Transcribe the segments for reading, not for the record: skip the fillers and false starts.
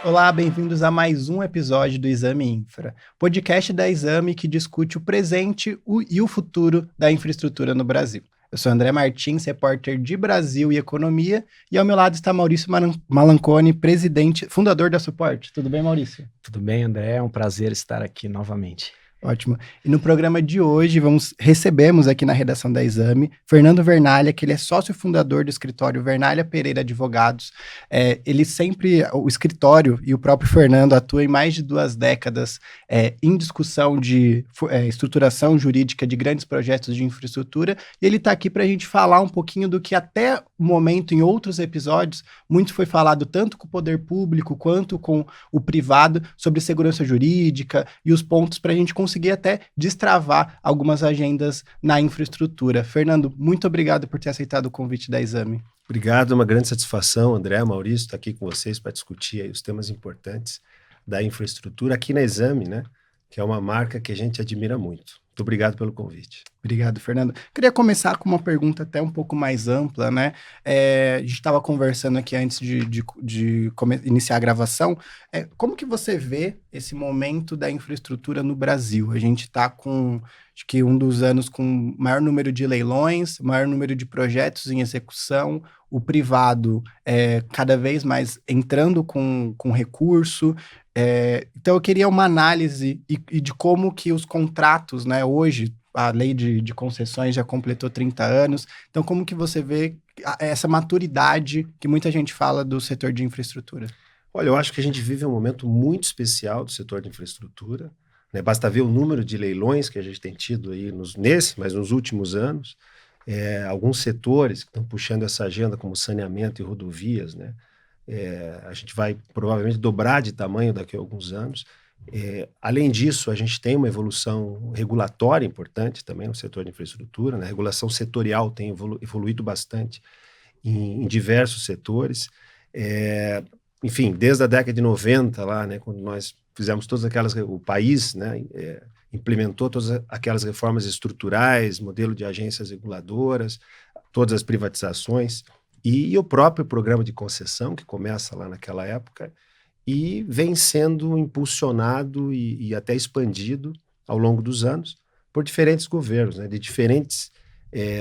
Olá, bem-vindos a mais um episódio do Exame Infra, podcast da Exame que discute o presente e o futuro da infraestrutura no Brasil. Eu sou André Martins, repórter de Brasil e Economia, e ao meu lado está Maurício Malanconi, presidente, fundador da Suporte. Tudo bem, Maurício? Tudo bem, André? É um prazer estar aqui novamente. Ótimo. E no programa de hoje recebemos aqui na redação da Exame Fernando Vernalha, que ele é sócio fundador do escritório Vernalha Pereira Advogados. O escritório e o próprio Fernando atuam em mais de 2 décadas em discussão de estruturação jurídica de grandes projetos de infraestrutura, e ele está aqui para a gente falar um pouquinho do que até o momento, em outros episódios, muito foi falado tanto com o poder público quanto com o privado sobre segurança jurídica e os pontos para a gente conseguir até destravar algumas agendas na infraestrutura. Fernando, muito obrigado por ter aceitado o convite da Exame. Obrigado, é uma grande satisfação, André, Maurício, estar aqui com vocês para discutir aí os temas importantes da infraestrutura aqui na Exame, né? Que é uma marca que a gente admira muito. Muito obrigado pelo convite. Obrigado, Fernando. Queria começar com uma pergunta até um pouco mais ampla, né? A gente estava conversando aqui antes de iniciar a gravação. Como que você vê esse momento da infraestrutura no Brasil? A gente está com, acho que um dos anos com maior número de leilões, maior número de projetos em execução, o privado cada vez mais entrando com recurso. Então eu queria uma análise e de como que os contratos, né, hoje, a lei de concessões já completou 30 anos, então como que você vê essa maturidade que muita gente fala do setor de infraestrutura? Olha, eu acho que a gente vive um momento muito especial do setor de infraestrutura, né? Basta ver o número de leilões que a gente tem tido aí mas nos últimos anos, alguns setores que estão puxando essa agenda como saneamento e rodovias, né? A gente vai provavelmente dobrar de tamanho daqui a alguns anos. Além disso, a gente tem uma evolução regulatória importante também no setor de infraestrutura, né? A regulação setorial tem evoluído bastante em diversos setores. Enfim, desde a década de 90, lá, né, quando nós fizemos o país, né, implementou todas aquelas reformas estruturais, modelo de agências reguladoras, todas as privatizações, e o próprio programa de concessão, que começa lá naquela época, e vem sendo impulsionado e até expandido ao longo dos anos por diferentes governos, né, de diferentes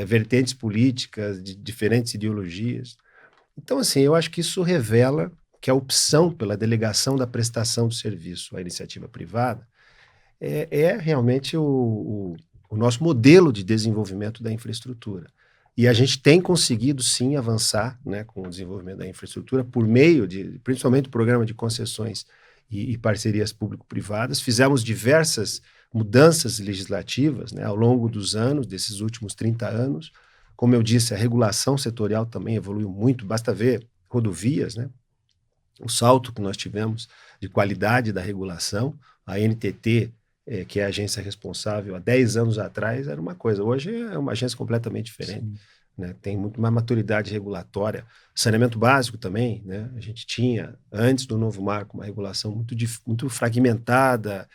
vertentes políticas, de diferentes ideologias. Então, assim, eu acho que isso revela que a opção pela delegação da prestação do serviço à iniciativa privada é realmente o nosso modelo de desenvolvimento da infraestrutura. E a gente tem conseguido, sim, avançar, né, com o desenvolvimento da infraestrutura por meio principalmente, do programa de concessões e parcerias público-privadas. Fizemos diversas mudanças legislativas, né, ao longo dos anos, desses últimos 30 anos. Como eu disse, a regulação setorial também evoluiu muito. Basta ver rodovias, né, o salto que nós tivemos de qualidade da regulação. A NTT, que é a agência responsável, há 10 anos atrás era uma coisa, hoje é uma agência completamente diferente, né? Tem muito mais maturidade regulatória. Saneamento básico também, né? A gente tinha, antes do novo marco, uma regulação muito fragmentada,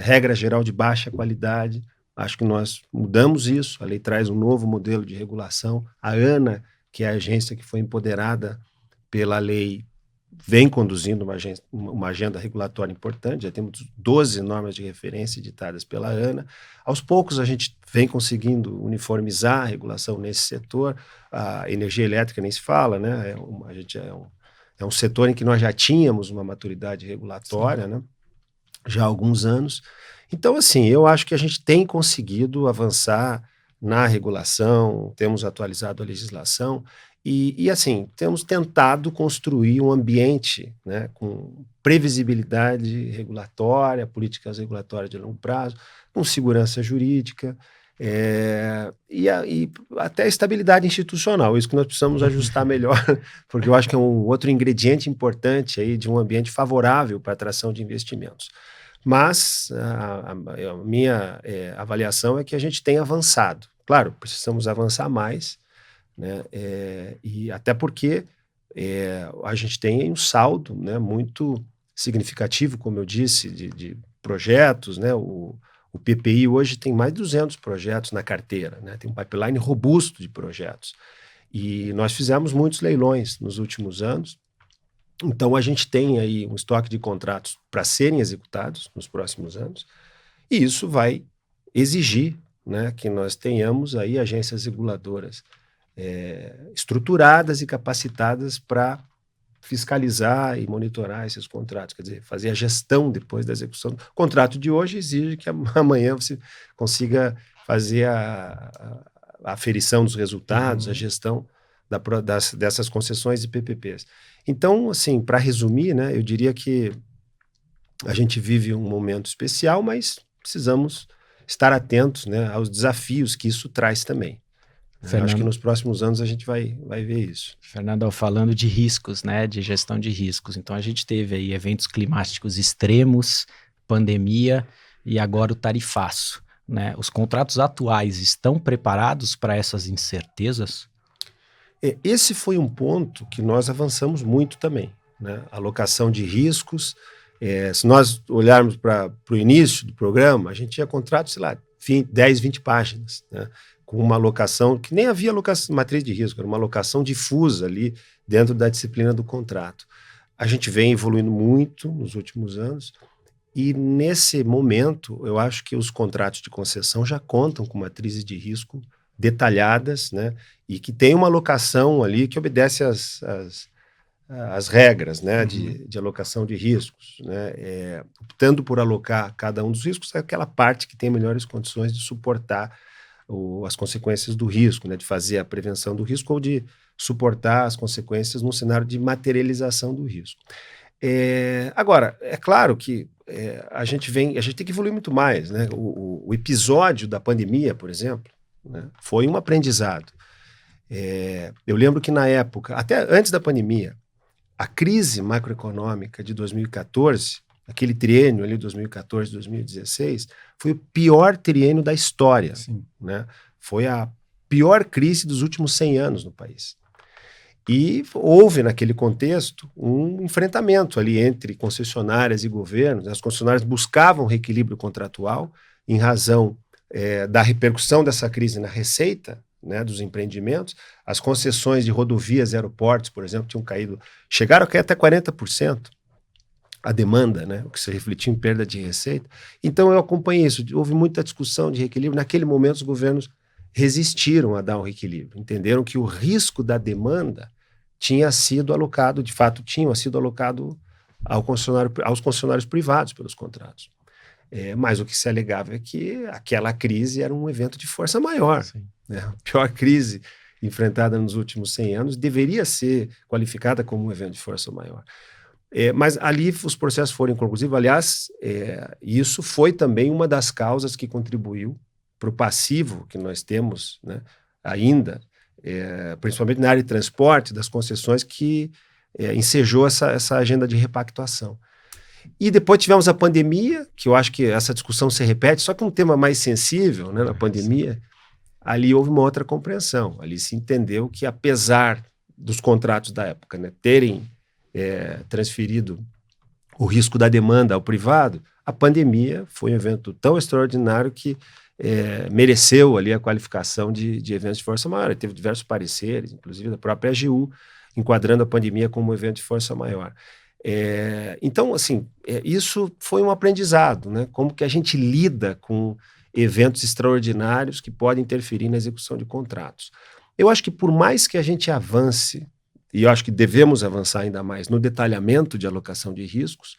regra geral de baixa qualidade. Acho que nós mudamos isso, a lei traz um novo modelo de regulação. A ANA, que é a agência que foi empoderada pela lei, vem conduzindo uma agenda regulatória importante, já temos 12 normas de referência editadas pela ANA. Aos poucos a gente vem conseguindo uniformizar a regulação nesse setor. A energia elétrica nem se fala, né? A gente é um setor em que nós já tínhamos uma maturidade regulatória, né, já há alguns anos. Então, assim, eu acho que a gente tem conseguido avançar na regulação, temos atualizado a legislação, e assim, temos tentado construir um ambiente, né, com previsibilidade regulatória, políticas regulatórias de longo prazo, com segurança jurídica, e até estabilidade institucional. Isso que nós precisamos ajustar melhor, porque eu acho que é um outro ingrediente importante aí de um ambiente favorável para a atração de investimentos. Mas a minha avaliação é que a gente tem avançado. Claro, precisamos avançar mais, né? E até porque a gente tem um saldo, né, muito significativo, como eu disse, de projetos, né? O PPI hoje tem mais de 200 projetos na carteira, né? Tem um pipeline robusto de projetos. E nós fizemos muitos leilões nos últimos anos, Então, a gente tem aí um estoque de contratos para serem executados nos próximos anos, e isso vai exigir, né, que nós tenhamos aí agências reguladoras estruturadas e capacitadas para fiscalizar e monitorar esses contratos, quer dizer, fazer a gestão depois da execução. O contrato de hoje exige que amanhã você consiga fazer a aferição dos resultados, a gestão dessas concessões e PPPs. Então, assim, para resumir, né, eu diria que a gente vive um momento especial, mas precisamos estar atentos, né, aos desafios que isso traz também. Eu acho que nos próximos anos a gente vai ver isso. Fernando, falando de riscos, né, de gestão de riscos. Então, a gente teve aí eventos climáticos extremos, pandemia e agora o tarifaço, né? Os contratos atuais estão preparados para essas incertezas? Esse foi um ponto que nós avançamos muito também, né? Alocação de riscos. Se nós olharmos para o início do programa, a gente tinha contratos, sei lá, 10, 20 páginas, né? Com uma alocação que nem havia matriz de risco, era uma alocação difusa ali dentro da disciplina do contrato. A gente vem evoluindo muito nos últimos anos e nesse momento eu acho que os contratos de concessão já contam com matrizes de risco detalhadas, né, e que tem uma alocação ali que obedece às regras, né, de alocação de riscos, né, optando por alocar cada um dos riscos, é aquela parte que tem melhores condições de suportar as consequências do risco, né, de fazer a prevenção do risco ou de suportar as consequências num cenário de materialização do risco. Agora, é claro que a gente tem que evoluir muito mais, né? O episódio da pandemia, por exemplo, né, foi um aprendizado. Eu lembro que na época, até antes da pandemia, a crise macroeconômica de 2014, aquele triênio ali, 2014, 2016, foi o pior triênio da história, né? Foi a pior crise dos últimos 100 anos no país. E houve, naquele contexto, um enfrentamento ali entre concessionárias e governos. As concessionárias buscavam reequilíbrio contratual em razão da repercussão dessa crise na receita, né, dos empreendimentos. As concessões de rodovias e aeroportos, por exemplo, tinham caído, chegaram a cair até 40%. A demanda, né, o que se refletiu em perda de receita. Então eu acompanhei isso, houve muita discussão de reequilíbrio. Naquele momento os governos resistiram a dar um reequilíbrio, entenderam que o risco da demanda tinha sido alocado, de fato tinha sido alocado aos concessionários privados pelos contratos. Mas o que se alegava é que aquela crise era um evento de força maior. Né? A pior crise enfrentada nos últimos 100 anos deveria ser qualificada como um evento de força maior. Mas ali os processos foram inconclusivos. Aliás, isso foi também uma das causas que contribuiu para o passivo que nós temos, né, ainda, principalmente na área de transporte, das concessões que ensejou essa agenda de repactuação. E depois tivemos a pandemia, que eu acho que essa discussão se repete, só que um tema mais sensível, né, na pandemia, ali houve uma outra compreensão. Ali se entendeu que, apesar dos contratos da época, né, terem transferido o risco da demanda ao privado, a pandemia foi um evento tão extraordinário que mereceu ali a qualificação de eventos de força maior. Teve diversos pareceres, inclusive da própria AGU, enquadrando a pandemia como um evento de força maior. Então, assim, isso foi um aprendizado, né? Como que a gente lida com eventos extraordinários que podem interferir na execução de contratos. Eu acho que por mais que a gente avance, e eu acho que devemos avançar ainda mais no detalhamento de alocação de riscos,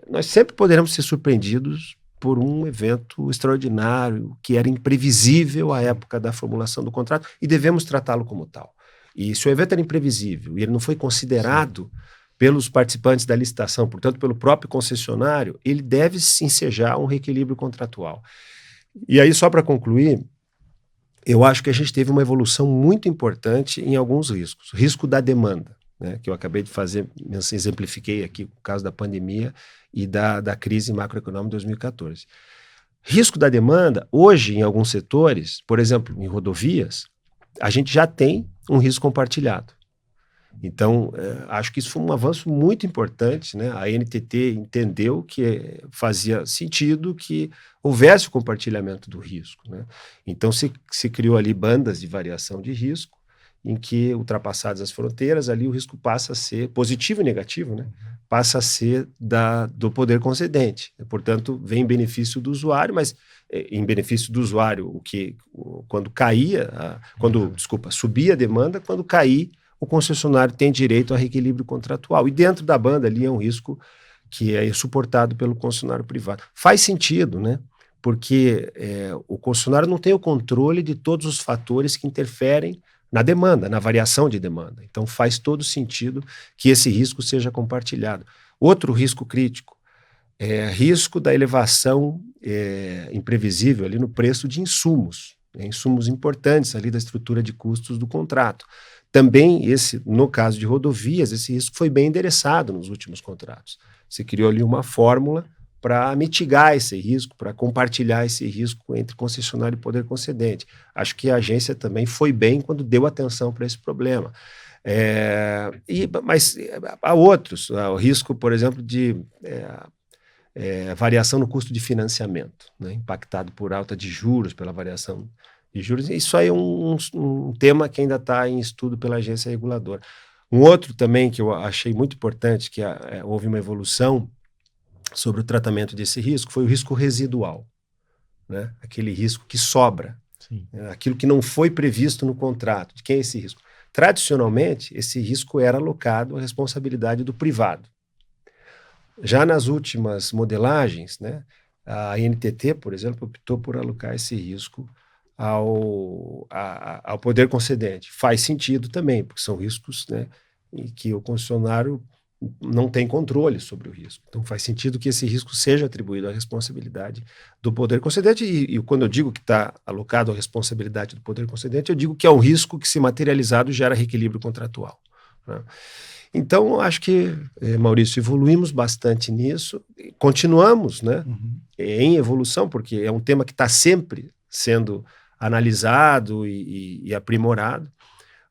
nós sempre poderemos ser surpreendidos por um evento extraordinário, que era imprevisível à época da formulação do contrato, e devemos tratá-lo como tal. E se o evento era imprevisível e ele não foi considerado pelos participantes da licitação, portanto, pelo próprio concessionário, ele deve se ensejar um reequilíbrio contratual. E aí, só para concluir, eu acho que a gente teve uma evolução muito importante em alguns riscos. Risco da demanda, né, que eu acabei de fazer, exemplifiquei aqui o caso da pandemia e da crise macroeconômica de 2014. Risco da demanda, hoje, em alguns setores, por exemplo, em rodovias, a gente já tem um risco compartilhado. Então, acho que isso foi um avanço muito importante, né? A NTT entendeu que fazia sentido que houvesse o compartilhamento do risco, né? Então, se criou ali bandas de variação de risco em que, ultrapassadas as fronteiras, ali o risco passa a ser positivo e negativo, né? Passa a ser do poder concedente. Portanto, vem em benefício do usuário, mas em benefício do usuário, quando subia a demanda, quando cair, o concessionário tem direito a reequilíbrio contratual. E dentro da banda ali é um risco que é suportado pelo concessionário privado. Faz sentido, né? Porque o concessionário não tem o controle de todos os fatores que interferem na demanda, na variação de demanda. Então faz todo sentido que esse risco seja compartilhado. Outro risco crítico é risco da elevação imprevisível ali no preço de insumos, insumos importantes ali da estrutura de custos do contrato. Também no caso de rodovias, esse risco foi bem endereçado nos últimos contratos. Se criou ali uma fórmula para mitigar esse risco, para compartilhar esse risco entre concessionário e poder concedente. Acho que a agência também foi bem quando deu atenção para esse problema. Mas há outros. O risco, por exemplo, de variação no custo de financiamento, né, impactado por alta de juros, pela variação de juros. Isso aí é um tema que ainda está em estudo pela agência reguladora. Um outro também que eu achei muito importante, que houve uma evolução sobre o tratamento desse risco, foi o risco residual, né? Aquele risco que sobra, aquilo que não foi previsto no contrato. De quem é esse risco? Tradicionalmente, esse risco era alocado à responsabilidade do privado. Já nas últimas modelagens, né, a NTT, por exemplo, optou por alocar esse risco ao poder concedente. Faz sentido também, porque são riscos, né, em que o concessionário não tem controle sobre o risco. Então faz sentido que esse risco seja atribuído à responsabilidade do poder concedente e quando eu digo que está alocado à responsabilidade do poder concedente, eu digo que é um risco que, se materializado, gera reequilíbrio contratual, né? Então, acho que, Maurício, evoluímos bastante nisso, continuamos, né, em evolução, porque é um tema que está sempre sendo analisado e aprimorado,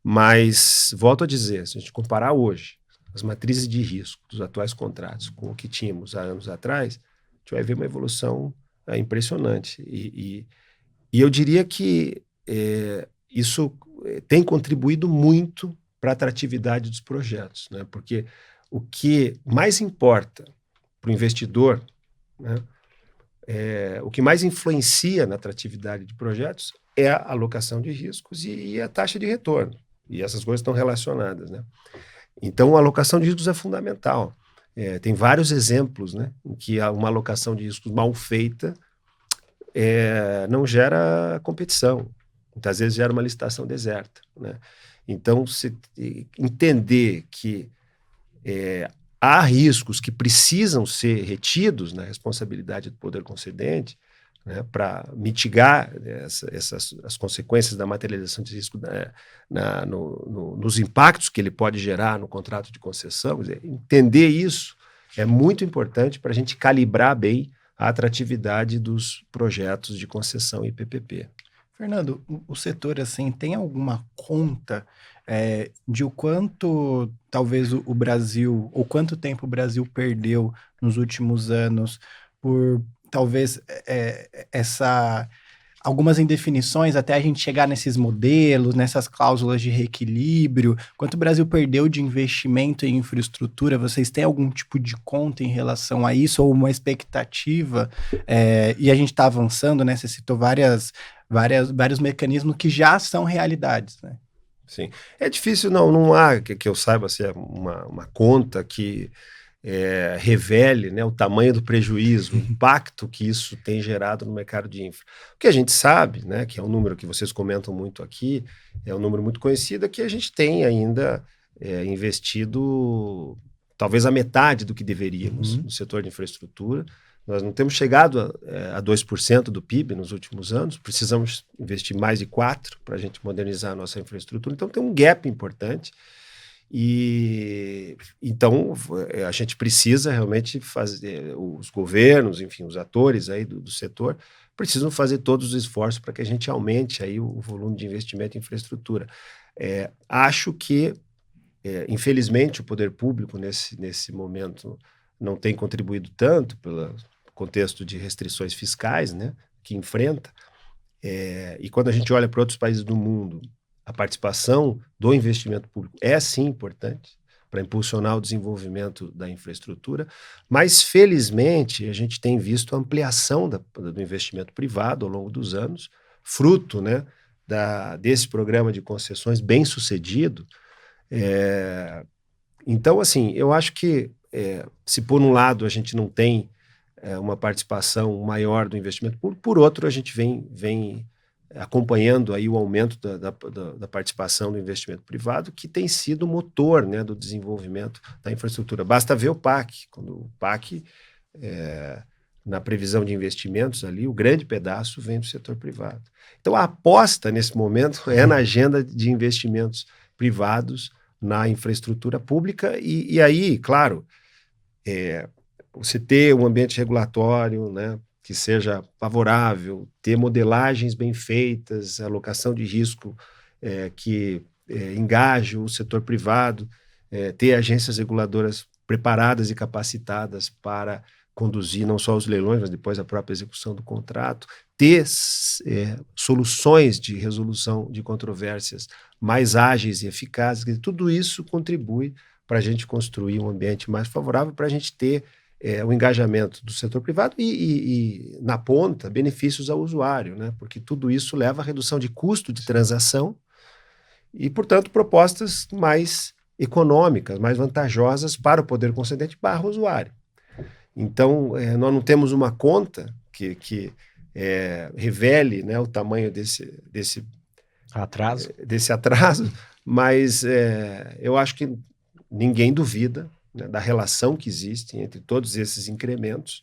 mas, volto a dizer, se a gente comparar hoje as matrizes de risco dos atuais contratos com o que tínhamos há anos atrás, a gente vai ver uma evolução impressionante. E eu diria que isso tem contribuído muito para a atratividade dos projetos, né? Porque o que mais importa para o investidor, né, o que mais influencia na atratividade de projetos é a alocação de riscos e a taxa de retorno. E essas coisas estão relacionadas, né? Então, a alocação de riscos é fundamental. Tem vários exemplos, né, em que uma alocação de riscos mal feita não gera competição. Muitas vezes gera uma licitação deserta, né? Então, entender que há riscos que precisam ser retidos na responsabilidade do poder concedente, né, para mitigar as consequências da materialização de risco nos impactos que ele pode gerar no contrato de concessão. Quer dizer, entender isso é muito importante para a gente calibrar bem a atratividade dos projetos de concessão e PPP. Fernando, o setor, assim, tem alguma conta de o quanto talvez o Brasil, ou quanto tempo o Brasil perdeu nos últimos anos por talvez algumas indefinições até a gente chegar nesses modelos, nessas cláusulas de reequilíbrio, quanto o Brasil perdeu de investimento em infraestrutura? Vocês têm algum tipo de conta em relação a isso, ou uma expectativa? E a gente está avançando, né? Você citou vários mecanismos que já são realidades, né? Sim. É difícil, não há, que eu saiba, assim, uma conta que revele, né, o tamanho do prejuízo, o impacto que isso tem gerado no mercado de infra. O que a gente sabe, né, que é um número que vocês comentam muito aqui, é um número muito conhecido, é que a gente tem ainda investido talvez a metade do que deveríamos no setor de infraestrutura. Nós não temos chegado a 2% do PIB nos últimos anos, precisamos investir mais de 4% para a gente modernizar a nossa infraestrutura, então tem um gap importante. E então a gente precisa realmente fazer, os governos, enfim, os atores aí do setor precisam fazer todos os esforços para que a gente aumente aí o volume de investimento em infraestrutura. Acho que, infelizmente, o poder público nesse momento não tem contribuído tanto pelo contexto de restrições fiscais, né, que enfrenta. E quando a gente olha para outros países do mundo, a participação do investimento público é sim importante para impulsionar o desenvolvimento da infraestrutura, mas felizmente a gente tem visto a ampliação do investimento privado ao longo dos anos, fruto, né, desse programa de concessões bem sucedido. Então, assim, eu acho que se por um lado a gente não tem uma participação maior do investimento público, por outro a gente vem acompanhando aí o aumento da participação do investimento privado, que tem sido o motor, né, do desenvolvimento da infraestrutura. Basta ver o PAC, quando o PAC, na previsão de investimentos ali, o grande pedaço vem do setor privado. Então a aposta nesse momento é na agenda de investimentos privados na infraestrutura pública e aí, claro, você ter um ambiente regulatório, né, que seja favorável, ter modelagens bem feitas, alocação de risco que engaje o setor privado, ter agências reguladoras preparadas e capacitadas para conduzir não só os leilões, mas depois a própria execução do contrato, ter soluções de resolução de controvérsias mais ágeis e eficazes. Tudo isso contribui para a gente construir um ambiente mais favorável, para a gente ter o engajamento do setor privado e, na ponta, benefícios ao usuário, né? Porque tudo isso leva à redução de custo de transação e, portanto, propostas mais econômicas, mais vantajosas para o poder concedente barra usuário. Então, nós não temos uma conta que revele, né, o tamanho desse atraso, mas eu acho que ninguém duvida, né, da relação que existe entre todos esses incrementos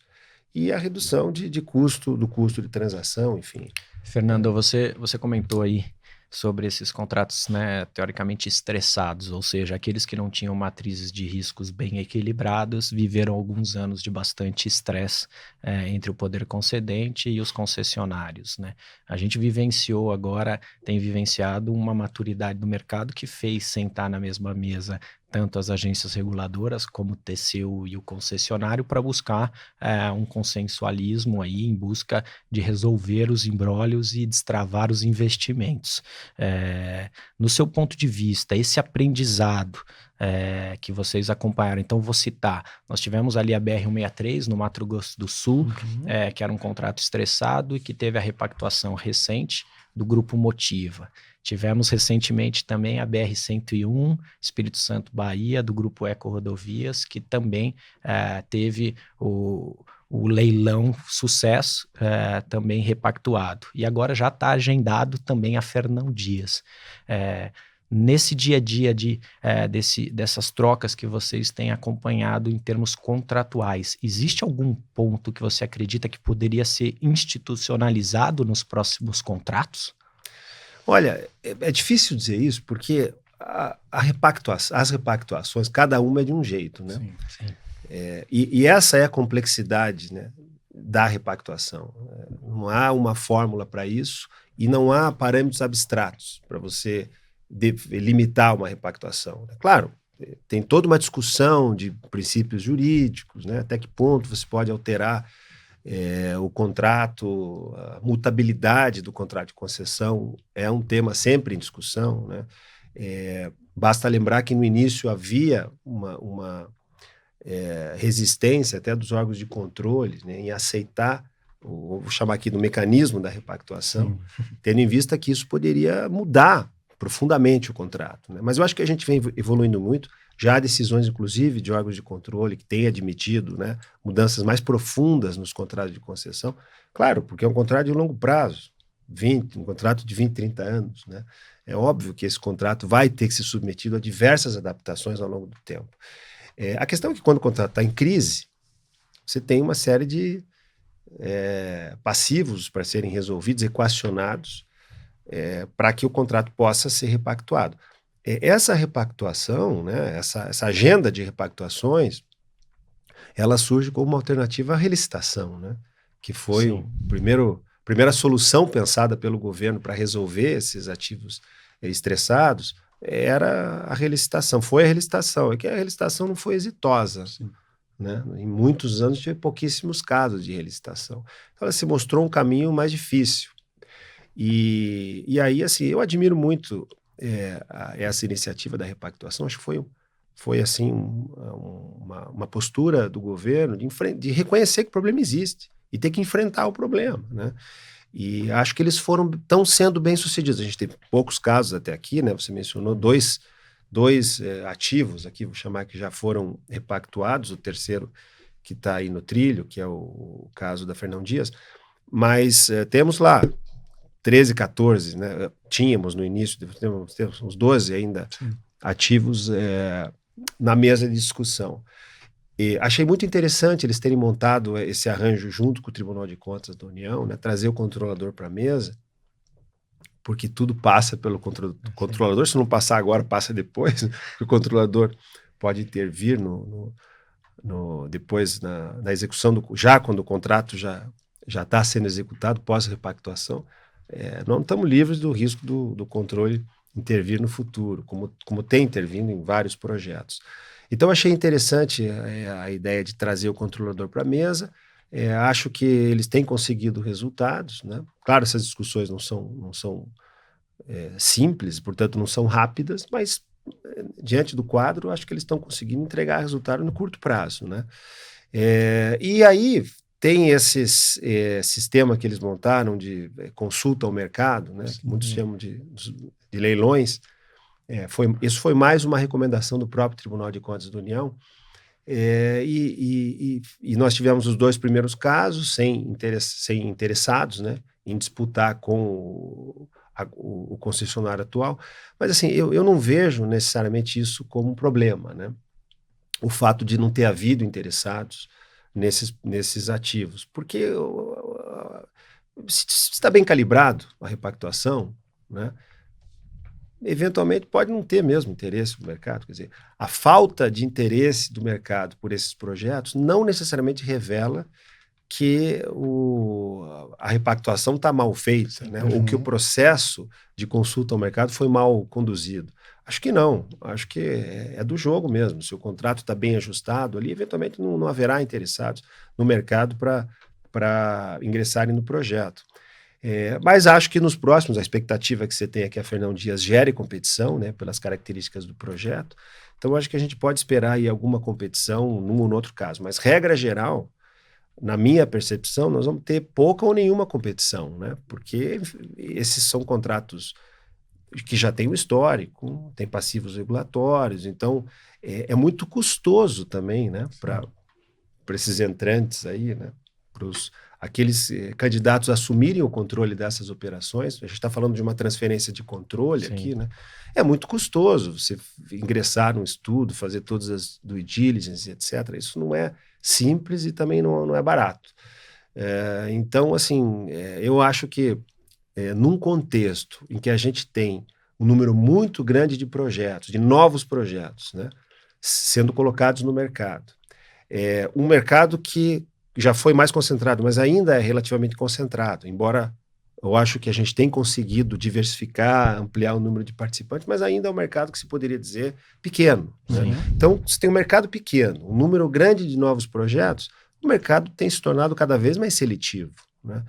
e a redução do custo de transação, enfim. Fernando, você comentou aí sobre esses contratos, né, teoricamente estressados, ou seja, aqueles que não tinham matrizes de riscos bem equilibrados, viveram alguns anos de bastante estresse entre o poder concedente e os concessionários, né? A gente tem vivenciado uma maturidade do mercado que fez sentar na mesma mesa tanto as agências reguladoras como o TCU e o concessionário para buscar um consensualismo aí em busca de resolver os imbróglios e destravar os investimentos. No seu ponto de vista, esse aprendizado que vocês acompanharam, então vou citar, nós tivemos ali a BR-163 no Mato Grosso do Sul, que era um contrato estressado e que teve a repactuação recente do Grupo Motiva. Tivemos recentemente também a BR-101, Espírito Santo, Bahia, do Grupo Eco Rodovias, que também teve o leilão sucesso, também repactuado. E agora já está agendado também a Fernão Dias. Nesse dia a dia dessas trocas que vocês têm acompanhado em termos contratuais, existe algum ponto que você acredita que poderia ser institucionalizado nos próximos contratos? Olha, é difícil dizer isso porque as repactuações, cada uma é de um jeito, né? Sim, sim. E essa é a complexidade, né, da repactuação. Não há uma fórmula para isso e não há parâmetros abstratos para você limitar uma repactuação. Claro, tem toda uma discussão de princípios jurídicos, né, até que ponto você pode alterar o contrato, a mutabilidade do contrato de concessão é um tema sempre em discussão, né? Basta lembrar que no início havia uma resistência até dos órgãos de controle, né, em aceitar, vou chamar aqui do mecanismo da repactuação, tendo em vista que isso poderia mudar profundamente o contrato, né? Mas eu acho que a gente vem evoluindo muito. Já há decisões, inclusive, de órgãos de controle que têm admitido, né, mudanças mais profundas nos contratos de concessão. Claro, porque é um contrato de longo prazo, um contrato de 20, 30 anos, né? É óbvio que esse contrato vai ter que ser submetido a diversas adaptações ao longo do tempo. A questão é que quando o contrato está em crise, você tem uma série de passivos para serem resolvidos, equacionados, para que o contrato possa ser repactuado. Essa repactuação, né, essa agenda de repactuações, ela surge como uma alternativa à relicitação, né, que foi a primeira solução pensada pelo governo para resolver esses ativos estressados, era a relicitação. Foi a relicitação, é que a relicitação não foi exitosa, né? Em muitos anos tive pouquíssimos casos de relicitação. Então ela se mostrou um caminho mais difícil. E aí, assim, eu admiro muito essa iniciativa da repactuação, acho que foi assim, uma postura do governo de reconhecer que o problema existe e ter que enfrentar o problema, né? E acho que eles estão sendo bem-sucedidos. A gente teve poucos casos até aqui, né? Você mencionou dois ativos aqui, vou chamar, que já foram repactuados, o terceiro que está aí no trilho, que é o caso da Fernão Dias, mas temos lá 13, 14, né? Tínhamos no início, temos uns 12 ainda ativos na mesa de discussão. E achei muito interessante eles terem montado esse arranjo junto com o Tribunal de Contas da União, né? Trazer o controlador para a mesa, porque tudo passa pelo controlador. Se não passar agora, passa depois. O controlador pode intervir depois na execução, já quando o contrato já está sendo executado, pós-repactuação. Não estamos livres do risco do controle intervir no futuro, como tem intervindo em vários projetos. Então, achei interessante a ideia de trazer o controlador para a mesa. Acho que eles têm conseguido resultados, né? Claro, essas discussões não são simples, portanto, não são rápidas, mas diante do quadro, acho que eles estão conseguindo entregar resultado no curto prazo, né? E aí tem esse sistema que eles montaram de consulta ao mercado, né? Que muitos chamam de leilões. Isso foi mais uma recomendação do próprio Tribunal de Contas da União, e nós tivemos os 2 primeiros casos sem interessados, né, em disputar com o concessionário atual, mas assim, eu não vejo necessariamente isso como um problema, né? O fato de não ter havido interessados nesses ativos, porque se está bem calibrado a repactuação, né, eventualmente pode não ter mesmo interesse do mercado. Quer dizer, a falta de interesse do mercado por esses projetos não necessariamente revela que a repactuação está mal feita, né? Ou que o processo de consulta ao mercado foi mal conduzido. Acho que não. Acho que é do jogo mesmo. Se o contrato está bem ajustado ali, eventualmente não haverá interessados no mercado para ingressarem no projeto. Mas acho que nos próximos, a expectativa que você tem é que a Fernão Dias gere competição, né, pelas características do projeto. Então, acho que a gente pode esperar aí alguma competição num ou no outro caso. Mas, regra geral, na minha percepção, nós vamos ter pouca ou nenhuma competição, né? Porque esses são contratos que já têm um histórico, têm passivos regulatórios, então é muito custoso também, né, para esses entrantes aí, né, para aqueles candidatos assumirem o controle dessas operações. A gente está falando de uma transferência de controle aqui, né? É muito custoso você ingressar num estudo, fazer todas as due diligence, etc. Isso não é simples e também não é barato. Então, assim, eu acho que num contexto em que a gente tem um número muito grande de projetos, de novos projetos, né, sendo colocados no mercado, um mercado que já foi mais concentrado, mas ainda é relativamente concentrado, embora eu acho que a gente tem conseguido diversificar, ampliar o número de participantes, mas ainda é um mercado que se poderia dizer pequeno, né? Então, se tem um mercado pequeno, um número grande de novos projetos, o mercado tem se tornado cada vez mais seletivo, né?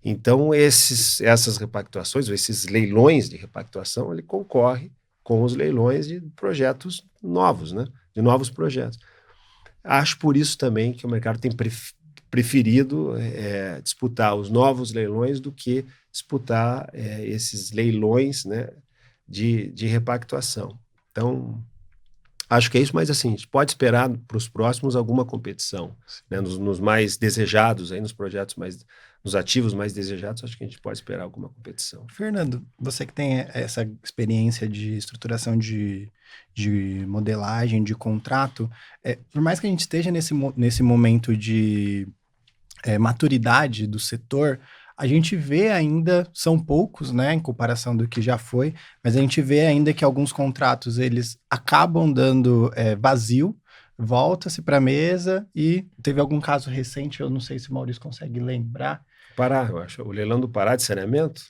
Então, essas repactuações, ou esses leilões de repactuação, ele concorre com os leilões de projetos novos, né? De novos projetos. Acho por isso também que o mercado tem preferido disputar os novos leilões do que disputar esses leilões, né, de repactuação. Então, acho que é isso, mas assim, a gente pode esperar para os próximos alguma competição, né, nos mais desejados, aí, nos projetos nos ativos mais desejados, acho que a gente pode esperar alguma competição. Fernando, você que tem essa experiência de estruturação de modelagem, de contrato, por mais que a gente esteja nesse momento de maturidade do setor, a gente vê ainda, são poucos, né, em comparação do que já foi, mas a gente vê ainda que alguns contratos, eles acabam dando vazio, volta-se para a mesa, e teve algum caso recente, eu não sei se o Maurício consegue lembrar. Pará, eu acho, o leilão do Pará de saneamento?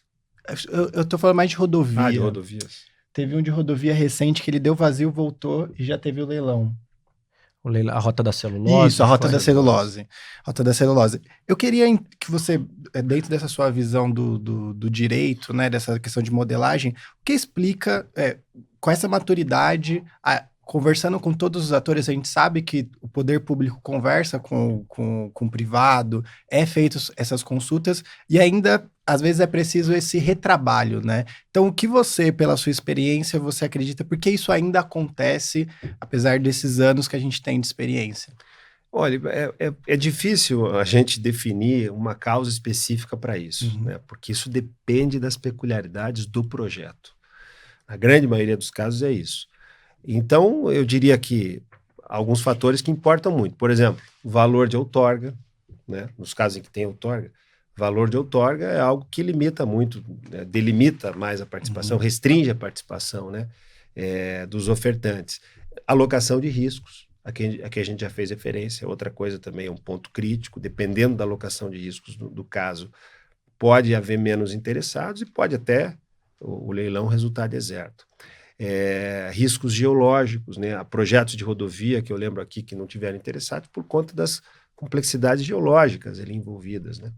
Eu tô falando mais de rodovia. De rodovias. Teve um de rodovia recente que ele deu vazio, voltou e já teve o leilão. A Rota da Celulose? Isso, a Rota foi? da Celulose. Rota da Celulose. Eu queria que você, dentro dessa sua visão do direito, né, dessa questão de modelagem, o que explica, com essa maturidade, conversando com todos os atores, a gente sabe que o poder público conversa com o privado, feito essas consultas, e ainda, às vezes, é preciso esse retrabalho, né? Então, o que você, pela sua experiência, você acredita, por que isso ainda acontece, apesar desses anos que a gente tem de experiência? Olha, é difícil a gente definir uma causa específica para isso, Uhum. né? Porque isso depende das peculiaridades do projeto. A grande maioria dos casos é isso. Então, eu diria que alguns fatores que importam muito. Por exemplo, o valor de outorga, né? Nos casos em que tem outorga, valor de outorga é algo que limita muito, né? Delimita mais a participação, restringe a participação, né? Dos ofertantes. Alocação de riscos, a que a gente já fez referência, outra coisa também, é um ponto crítico, dependendo da alocação de riscos do caso, pode haver menos interessados e pode até o leilão resultar deserto. Riscos geológicos, né? Há projetos de rodovia que eu lembro aqui que não tiveram interessados por conta das complexidades geológicas ali envolvidas, né?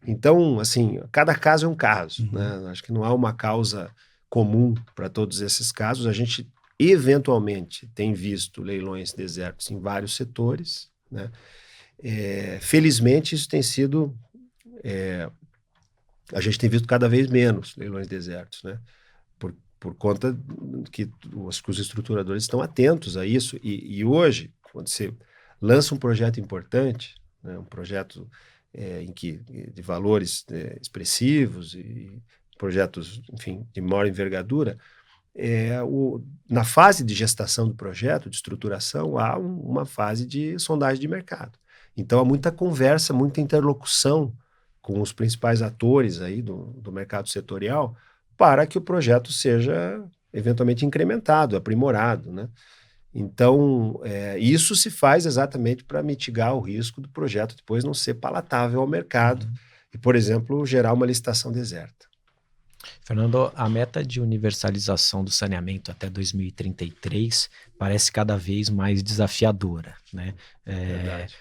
Então, assim, cada caso é um caso, né? Acho que não há uma causa comum para todos esses casos. A gente, eventualmente, tem visto leilões desertos em vários setores, né? Felizmente, isso tem sido... a gente tem visto cada vez menos leilões desertos, né? Por conta que os estruturadores estão atentos a isso. E hoje, quando você lança um projeto importante, né, um projeto de valores expressivos e projetos, enfim, de maior envergadura, na fase de gestação do projeto, de estruturação, há uma fase de sondagem de mercado. Então, há muita conversa, muita interlocução com os principais atores aí do mercado setorial, para que o projeto seja eventualmente incrementado, aprimorado, né? Então, isso se faz exatamente para mitigar o risco do projeto depois não ser palatável ao mercado e, por exemplo, gerar uma licitação deserta. Fernando, a meta de universalização do saneamento até 2033 parece cada vez mais desafiadora, né?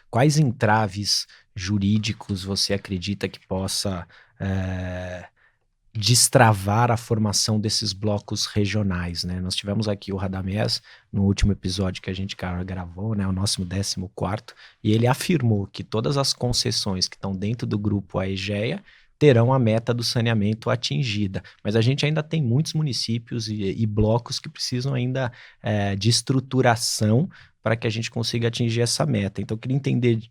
Quais entraves jurídicos você acredita que possa destravar a formação desses blocos regionais, né? Nós tivemos aqui o Radamés no último episódio que a gente gravou, né? O nosso 14º, e ele afirmou que todas as concessões que estão dentro do grupo Aegea terão a meta do saneamento atingida, mas a gente ainda tem muitos municípios e blocos que precisam ainda de estruturação para que a gente consiga atingir essa meta. Então, eu queria entender,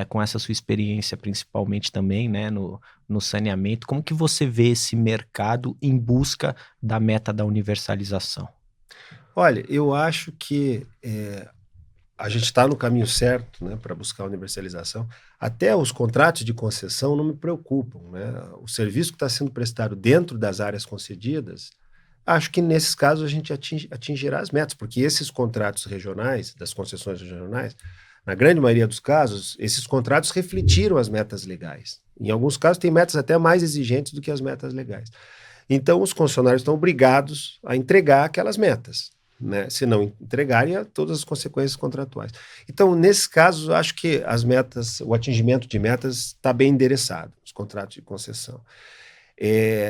com essa sua experiência, principalmente também, né, no saneamento, como que você vê esse mercado em busca da meta da universalização? Olha, eu acho que a gente está no caminho certo, né, para buscar a universalização. Até os contratos de concessão não me preocupam, né? O serviço que está sendo prestado dentro das áreas concedidas, acho que nesses casos a gente atingirá as metas, porque esses contratos regionais, das concessões regionais, na grande maioria dos casos, esses contratos refletiram as metas legais. Em alguns casos, tem metas até mais exigentes do que as metas legais. Então, os concessionários estão obrigados a entregar aquelas metas, né? Se não entregarem, todas as consequências contratuais. Então, nesses casos, acho que as metas, o atingimento de metas está bem endereçado, os contratos de concessão.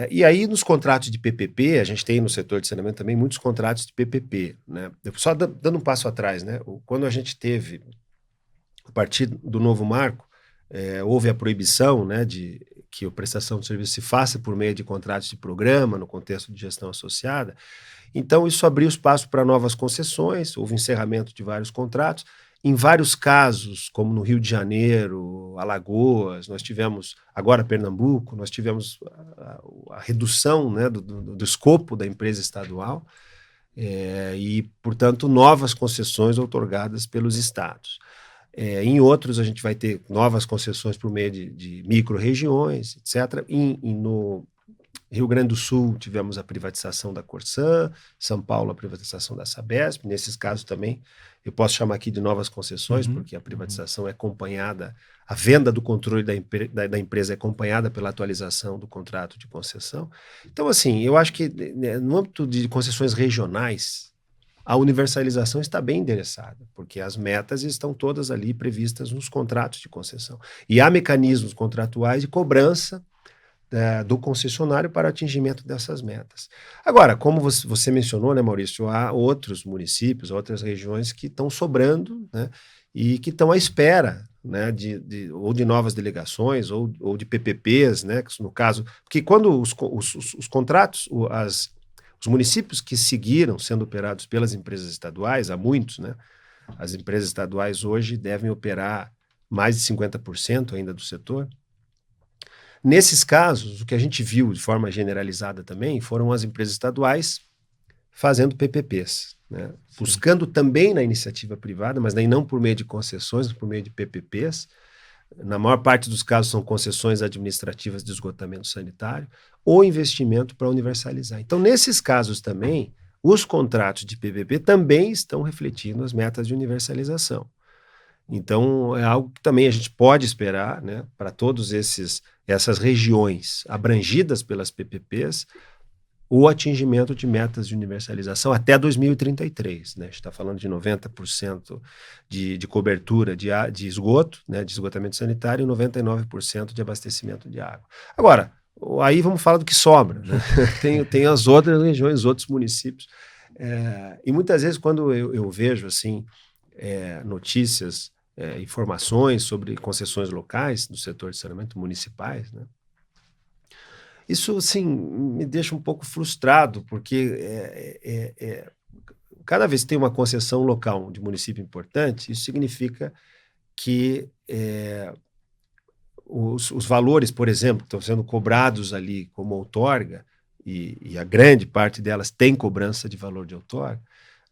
E aí, nos contratos de PPP, a gente tem no setor de saneamento também muitos contratos de PPP, né? Só dando um passo atrás, né? Quando a gente teve, a partir do novo marco, houve a proibição, né, de que a prestação de serviço se faça por meio de contratos de programa, no contexto de gestão associada. Então, isso abriu espaço para novas concessões, houve encerramento de vários contratos. Em vários casos, como no Rio de Janeiro, Alagoas, nós tivemos, agora Pernambuco, nós tivemos a redução, né, do escopo da empresa estadual e, portanto, novas concessões outorgadas pelos estados. Em outros, a gente vai ter novas concessões por meio de micro-regiões, etc. No Rio Grande do Sul, tivemos a privatização da Corsan, São Paulo, a privatização da Sabesp. Nesses casos também, eu posso chamar aqui de novas concessões, porque a privatização é acompanhada, a venda do controle da empresa é acompanhada pela atualização do contrato de concessão. Então, assim, eu acho que no âmbito de concessões regionais, a universalização está bem endereçada, porque as metas estão todas ali previstas nos contratos de concessão. E há mecanismos contratuais de cobrança do concessionário para atingimento dessas metas. Agora, como você mencionou, né, Maurício, há outros municípios, outras regiões que estão sobrando, né, e que estão à espera, né, ou de novas delegações ou de PPPs, né, no caso, porque quando os contratos, os municípios que seguiram sendo operados pelas empresas estaduais, há muitos, né, as empresas estaduais hoje devem operar mais de 50% ainda do setor. Nesses casos, o que a gente viu de forma generalizada também foram as empresas estaduais fazendo PPPs, né? Buscando também na iniciativa privada, mas daí não por meio de concessões, mas por meio de PPPs. Na maior parte dos casos são concessões administrativas de esgotamento sanitário ou investimento para universalizar. Então, nesses casos também, os contratos de PPP também estão refletindo as metas de universalização. Então, é algo que também a gente pode esperar, né, para todas essas regiões abrangidas pelas PPPs, o atingimento de metas de universalização até 2033. Né? A gente está falando de 90% de cobertura de esgoto, né, de esgotamento sanitário, e 99% de abastecimento de água. Agora, aí vamos falar do que sobra. Né? Tem as outras regiões, outros municípios. E muitas vezes, quando eu vejo assim, notícias, informações sobre concessões locais do setor de saneamento municipais, né? Isso, assim, me deixa um pouco frustrado, porque cada vez que tem uma concessão local de município importante, isso significa que os valores, por exemplo, que estão sendo cobrados ali como outorga, e a grande parte delas tem cobrança de valor de outorga,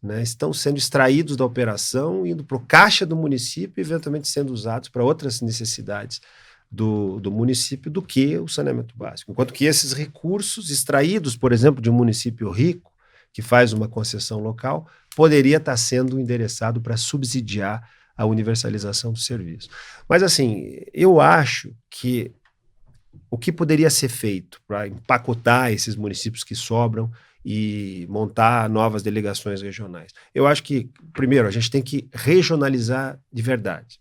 né, estão sendo extraídos da operação, indo para o caixa do município e eventualmente sendo usados para outras necessidades do município do que o saneamento básico. Enquanto que esses recursos extraídos, por exemplo, de um município rico, que faz uma concessão local, poderia estar sendo endereçado para subsidiar a universalização do serviço. Mas, assim, eu acho que o que poderia ser feito para empacotar esses municípios que sobram e montar novas delegações regionais? Eu acho que, primeiro, a gente tem que regionalizar de verdade.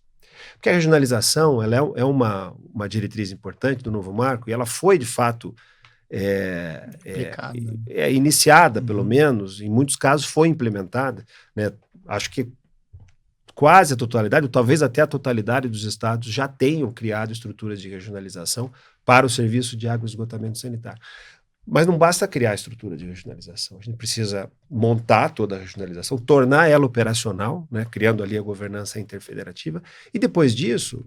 Porque a regionalização ela é uma diretriz importante do novo marco, e ela foi, de fato, iniciada, pelo menos, em muitos casos foi implementada, né? Acho que quase a totalidade, ou talvez até a totalidade dos estados já tenham criado estruturas de regionalização para o serviço de água e esgotamento sanitário. Mas não basta criar a estrutura de regionalização, a gente precisa montar toda a regionalização, tornar ela operacional, né, criando ali a governança interfederativa, e depois disso,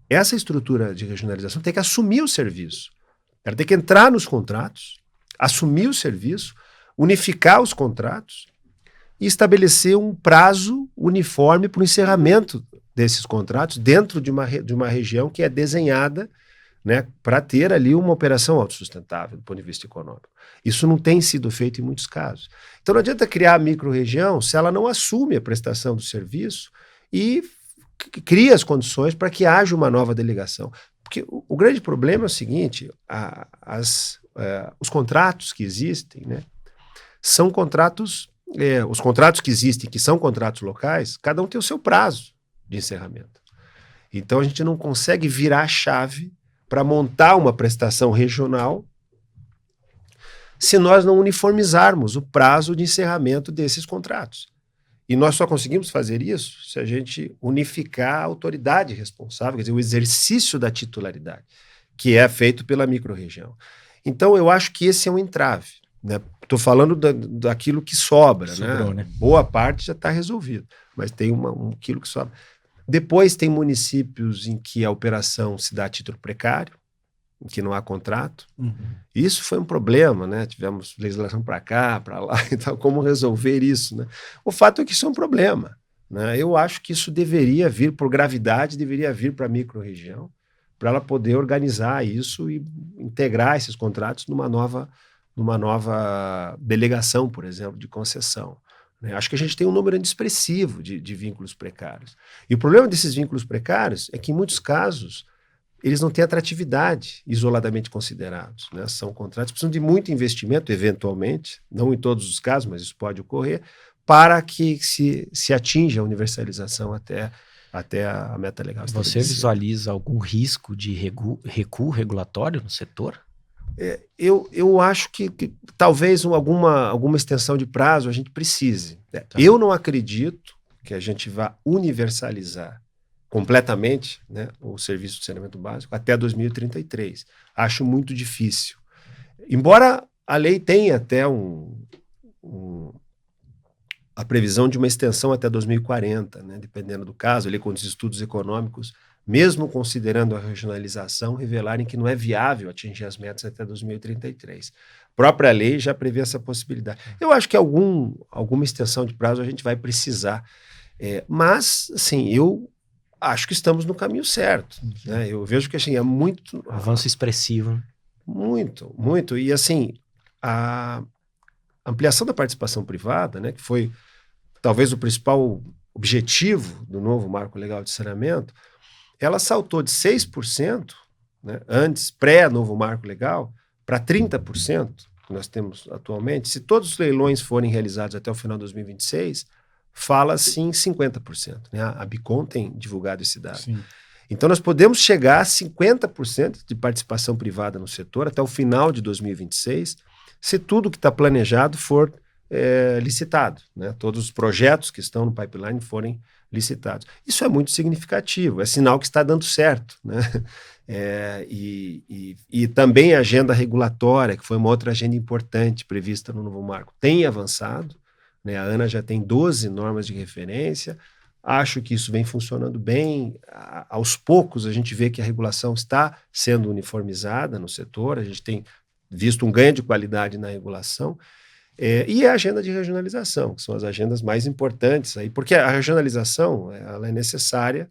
essa estrutura de regionalização tem que assumir o serviço. Ela tem que entrar nos contratos, assumir o serviço, unificar os contratos e estabelecer um prazo uniforme para o encerramento desses contratos dentro de uma região que é desenhada, né, para ter ali uma operação autossustentável do ponto de vista econômico. Isso não tem sido feito em muitos casos. Então não adianta criar a micro-região se ela não assume a prestação do serviço e cria as condições para que haja uma nova delegação. Porque o grande problema é o seguinte, os contratos que existem, né, são contratos, os contratos que existem, que são contratos locais, cada um tem o seu prazo de encerramento. Então a gente não consegue virar a chave para montar uma prestação regional se nós não uniformizarmos o prazo de encerramento desses contratos. E nós só conseguimos fazer isso se a gente unificar a autoridade responsável, quer dizer, o exercício da titularidade, que é feito pela micro-região. Então, eu acho que esse é um entrave. Estou falando daquilo que sobra. Sobrou, né? Boa parte já está resolvido, mas tem um quilo que sobra. Depois tem municípios em que a operação se dá a título precário, em que não há contrato. Uhum. Isso foi um problema, né? Tivemos legislação para cá, para lá, então como resolver isso, né? O fato é que isso é um problema, né? Eu acho que isso deveria vir, por gravidade, deveria vir para a micro-região, para ela poder organizar isso e integrar esses contratos numa nova delegação, por exemplo, de concessão. Acho que a gente tem um número inexpressivo de vínculos precários. E o problema desses vínculos precários é que, em muitos casos, eles não têm atratividade isoladamente considerados, né? São contratos que precisam de muito investimento, eventualmente, não em todos os casos, mas isso pode ocorrer, para que se atinja a universalização até a meta legal. Você visualiza algum risco de recuo regulatório no setor? Eu acho que talvez alguma extensão de prazo a gente precise. Tá. Eu não acredito que a gente vá universalizar completamente, né, o serviço de saneamento básico até 2033. Acho muito difícil. Embora a lei tenha até a previsão de uma extensão até 2040, né, dependendo do caso, ali com os estudos econômicos, mesmo considerando a regionalização, revelarem que não é viável atingir as metas até 2033. A própria lei já prevê essa possibilidade. Eu acho que alguma extensão de prazo a gente vai precisar. Mas, assim, eu acho que estamos no caminho certo. Né? Eu vejo que assim, é muito... Avanço expressivo. Muito, muito. E, assim, a ampliação da participação privada, né, que foi talvez o principal objetivo do novo marco legal de saneamento, ela saltou de 6%, né, antes, pré-novo marco legal, para 30%, que nós temos atualmente. Se todos os leilões forem realizados até o final de 2026, fala-se em 50%. Né? A Bicom tem divulgado esse dado. Sim. Então, nós podemos chegar a 50% de participação privada no setor até o final de 2026, se tudo que está planejado for licitado, né? Todos os projetos que estão no pipeline forem licitados. Isso é muito significativo, é sinal que está dando certo, né? E também a agenda regulatória, que foi uma outra agenda importante prevista no novo marco, tem avançado, né? A ANA já tem 12 normas de referência, acho que isso vem funcionando bem. Aos poucos a gente vê que a regulação está sendo uniformizada no setor, a gente tem visto um ganho de qualidade na regulação. E a agenda de regionalização, que são as agendas mais importantes aí, porque a regionalização ela é necessária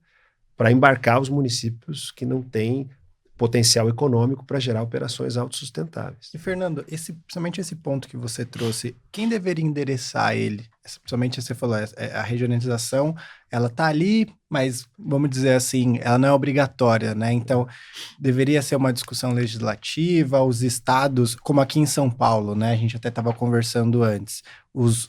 para embarcar os municípios que não têm potencial econômico para gerar operações autossustentáveis. E, Fernando, principalmente esse ponto que você trouxe, quem deveria endereçar ele? Principalmente você falou, a regionalização, ela está ali, mas, vamos dizer assim, ela não é obrigatória, né? Então, deveria ser uma discussão legislativa, os estados, como aqui em São Paulo, né? A gente até estava conversando antes,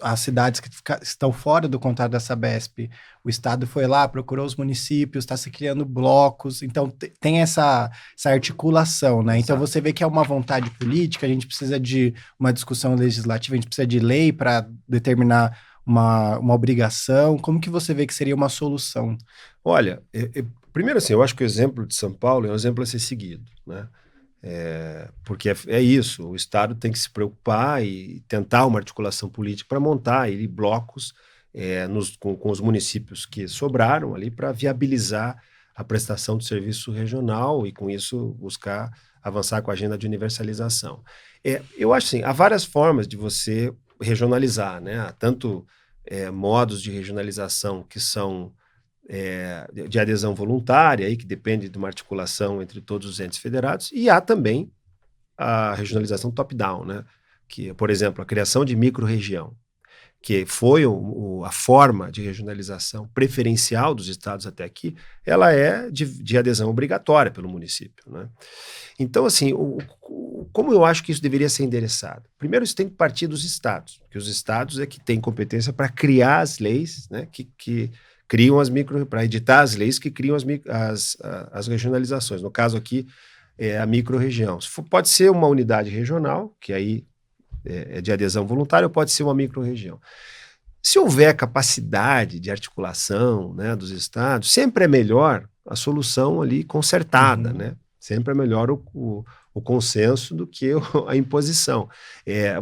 as cidades que estão fora do contrato da Sabesp, o estado foi lá, procurou os municípios, está se criando blocos, então tem essa articulação, né? Então, você vê que é uma vontade política, a gente precisa de uma discussão legislativa, a gente precisa de lei para determinar uma obrigação. Como que você vê que seria uma solução? Olha, primeiro assim, eu acho que o exemplo de São Paulo é um exemplo a ser seguido, né? Porque é isso, o Estado tem que se preocupar e tentar uma articulação política para montar ali blocos com os municípios que sobraram ali para viabilizar a prestação de serviço regional e com isso buscar avançar com a agenda de universalização. Eu acho assim, há várias formas de você regionalizar, né? Há tanto modos de regionalização que são de adesão voluntária, aí, que depende de uma articulação entre todos os entes federados, e há também a regionalização top-down, né? Que, por exemplo, a criação de micro-região, que foi a forma de regionalização preferencial dos estados até aqui, ela é de adesão obrigatória pelo município, né? Então, assim, como eu acho que isso deveria ser endereçado? Primeiro, isso tem que partir dos estados, porque os estados é que têm competência para criar as leis, né, que criam para editar as leis que criam as regionalizações. No caso aqui, a micro-região. Pode ser uma unidade regional, que aí é de adesão voluntária, ou pode ser uma micro-região. Se houver capacidade de articulação, né, dos estados, sempre é melhor a solução ali concertada, né? Sempre é melhor o consenso do que a imposição.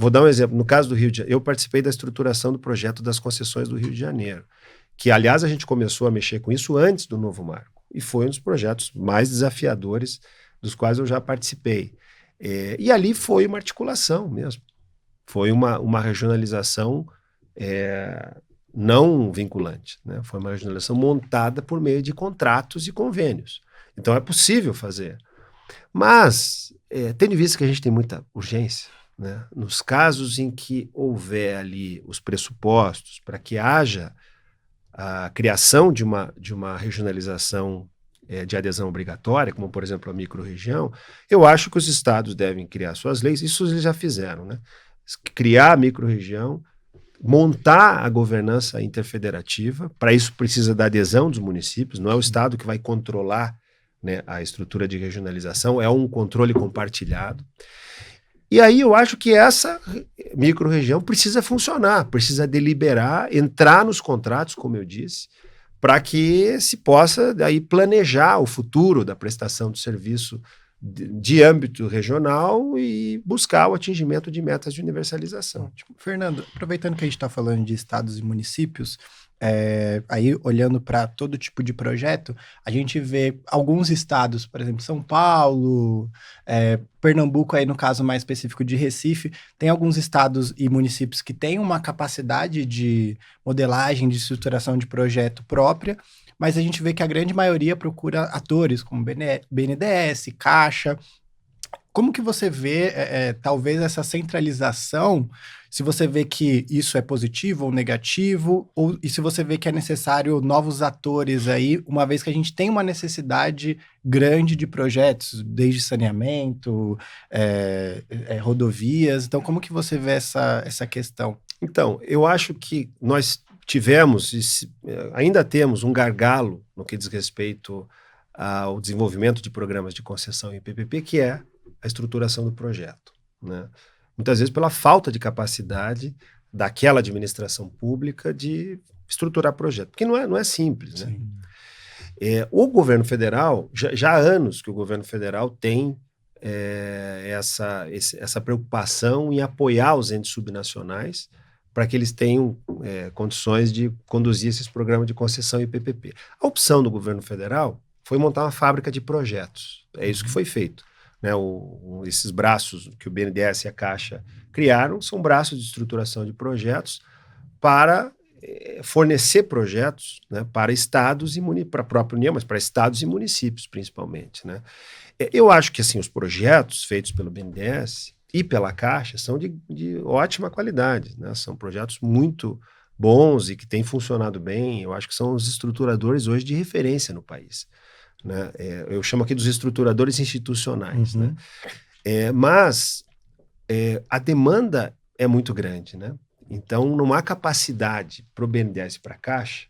Vou dar um exemplo. No caso do Rio de Janeiro, eu participei da estruturação do projeto das concessões do Rio de Janeiro, que, aliás, a gente começou a mexer com isso antes do novo marco, e foi um dos projetos mais desafiadores dos quais eu já participei. E ali foi uma articulação mesmo. Foi uma regionalização não vinculante, né? Foi uma regionalização montada por meio de contratos e convênios. Então é possível fazer. Mas, tendo em vista que a gente tem muita urgência, né, nos casos em que houver ali os pressupostos para que haja a criação de uma regionalização de adesão obrigatória, como, por exemplo, a microrregião, eu acho que os estados devem criar suas leis, isso eles já fizeram, né? Criar a microrregião, montar a governança interfederativa, para isso precisa da adesão dos municípios, não é o estado que vai controlar, né, a estrutura de regionalização, é um controle compartilhado. E aí eu acho que essa microrregião precisa funcionar, precisa deliberar, entrar nos contratos, como eu disse, para que se possa daí planejar o futuro da prestação de serviço de âmbito regional e buscar o atingimento de metas de universalização. Fernando, aproveitando que a gente está falando de estados e municípios, aí olhando para todo tipo de projeto, a gente vê alguns estados, por exemplo, São Paulo, Pernambuco, aí no caso mais específico de Recife, tem alguns estados e municípios que têm uma capacidade de modelagem, de estruturação de projeto própria, mas a gente vê que a grande maioria procura atores como BNDES, Caixa. Como que você vê, talvez, essa centralização, se você vê que isso é positivo ou negativo, e se você vê que é necessário novos atores aí, uma vez que a gente tem uma necessidade grande de projetos, desde saneamento, rodovias. Então, como que você vê essa questão? Então, eu acho que nós tivemos, ainda temos um gargalo no que diz respeito ao desenvolvimento de programas de concessão em PPP, que é a estruturação do projeto, né? Muitas vezes pela falta de capacidade daquela administração pública de estruturar projeto, porque não é simples, né? O governo federal, já há anos que o governo federal tem essa preocupação em apoiar os entes subnacionais para que eles tenham condições de conduzir esses programas de concessão e PPP. A opção do governo federal foi montar uma fábrica de projetos. É isso que foi feito, né? Esses braços que o BNDES e a Caixa criaram são braços de estruturação de projetos para fornecer projetos, né, para estados e para a própria União, mas para estados e municípios principalmente, né? Eu acho que assim, os projetos feitos pelo BNDES e pela Caixa são de ótima qualidade, né? São projetos muito bons e que têm funcionado bem. Eu acho que são os estruturadores hoje de referência no país, né? Eu chamo aqui dos estruturadores institucionais, né? Mas a demanda é muito grande, né? Então não há capacidade para o BNDES e para a Caixa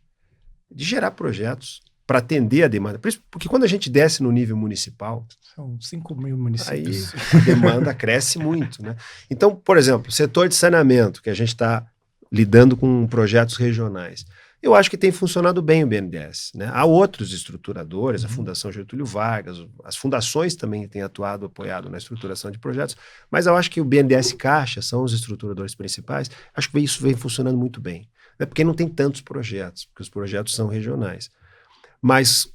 de gerar projetos para atender a demanda. Porque quando a gente desce no nível municipal, são 5 mil municípios. Aí a demanda cresce muito, né? Então, por exemplo, setor de saneamento, que a gente está lidando com projetos regionais, eu acho que tem funcionado bem o BNDES, né? Há outros estruturadores, a Fundação Getúlio Vargas, as fundações também têm apoiado na estruturação de projetos, mas eu acho que o BNDES e Caixa são os estruturadores principais. Acho que isso vem funcionando muito bem, né? Porque não tem tantos projetos, porque os projetos são regionais. Mas,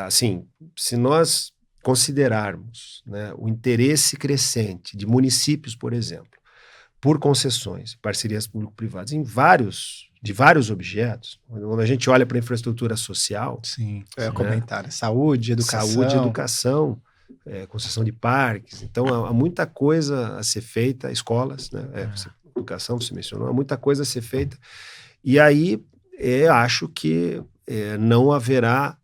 assim, se nós considerarmos, né, o interesse crescente de municípios, por exemplo, por concessões, parcerias público-privadas de vários objetos, quando a gente olha para a infraestrutura social... Sim, eu ia comentar, saúde, educação, concessão de parques, então há muita coisa a ser feita, escolas, né, educação, você mencionou, há muita coisa a ser feita, e aí acho que não haverá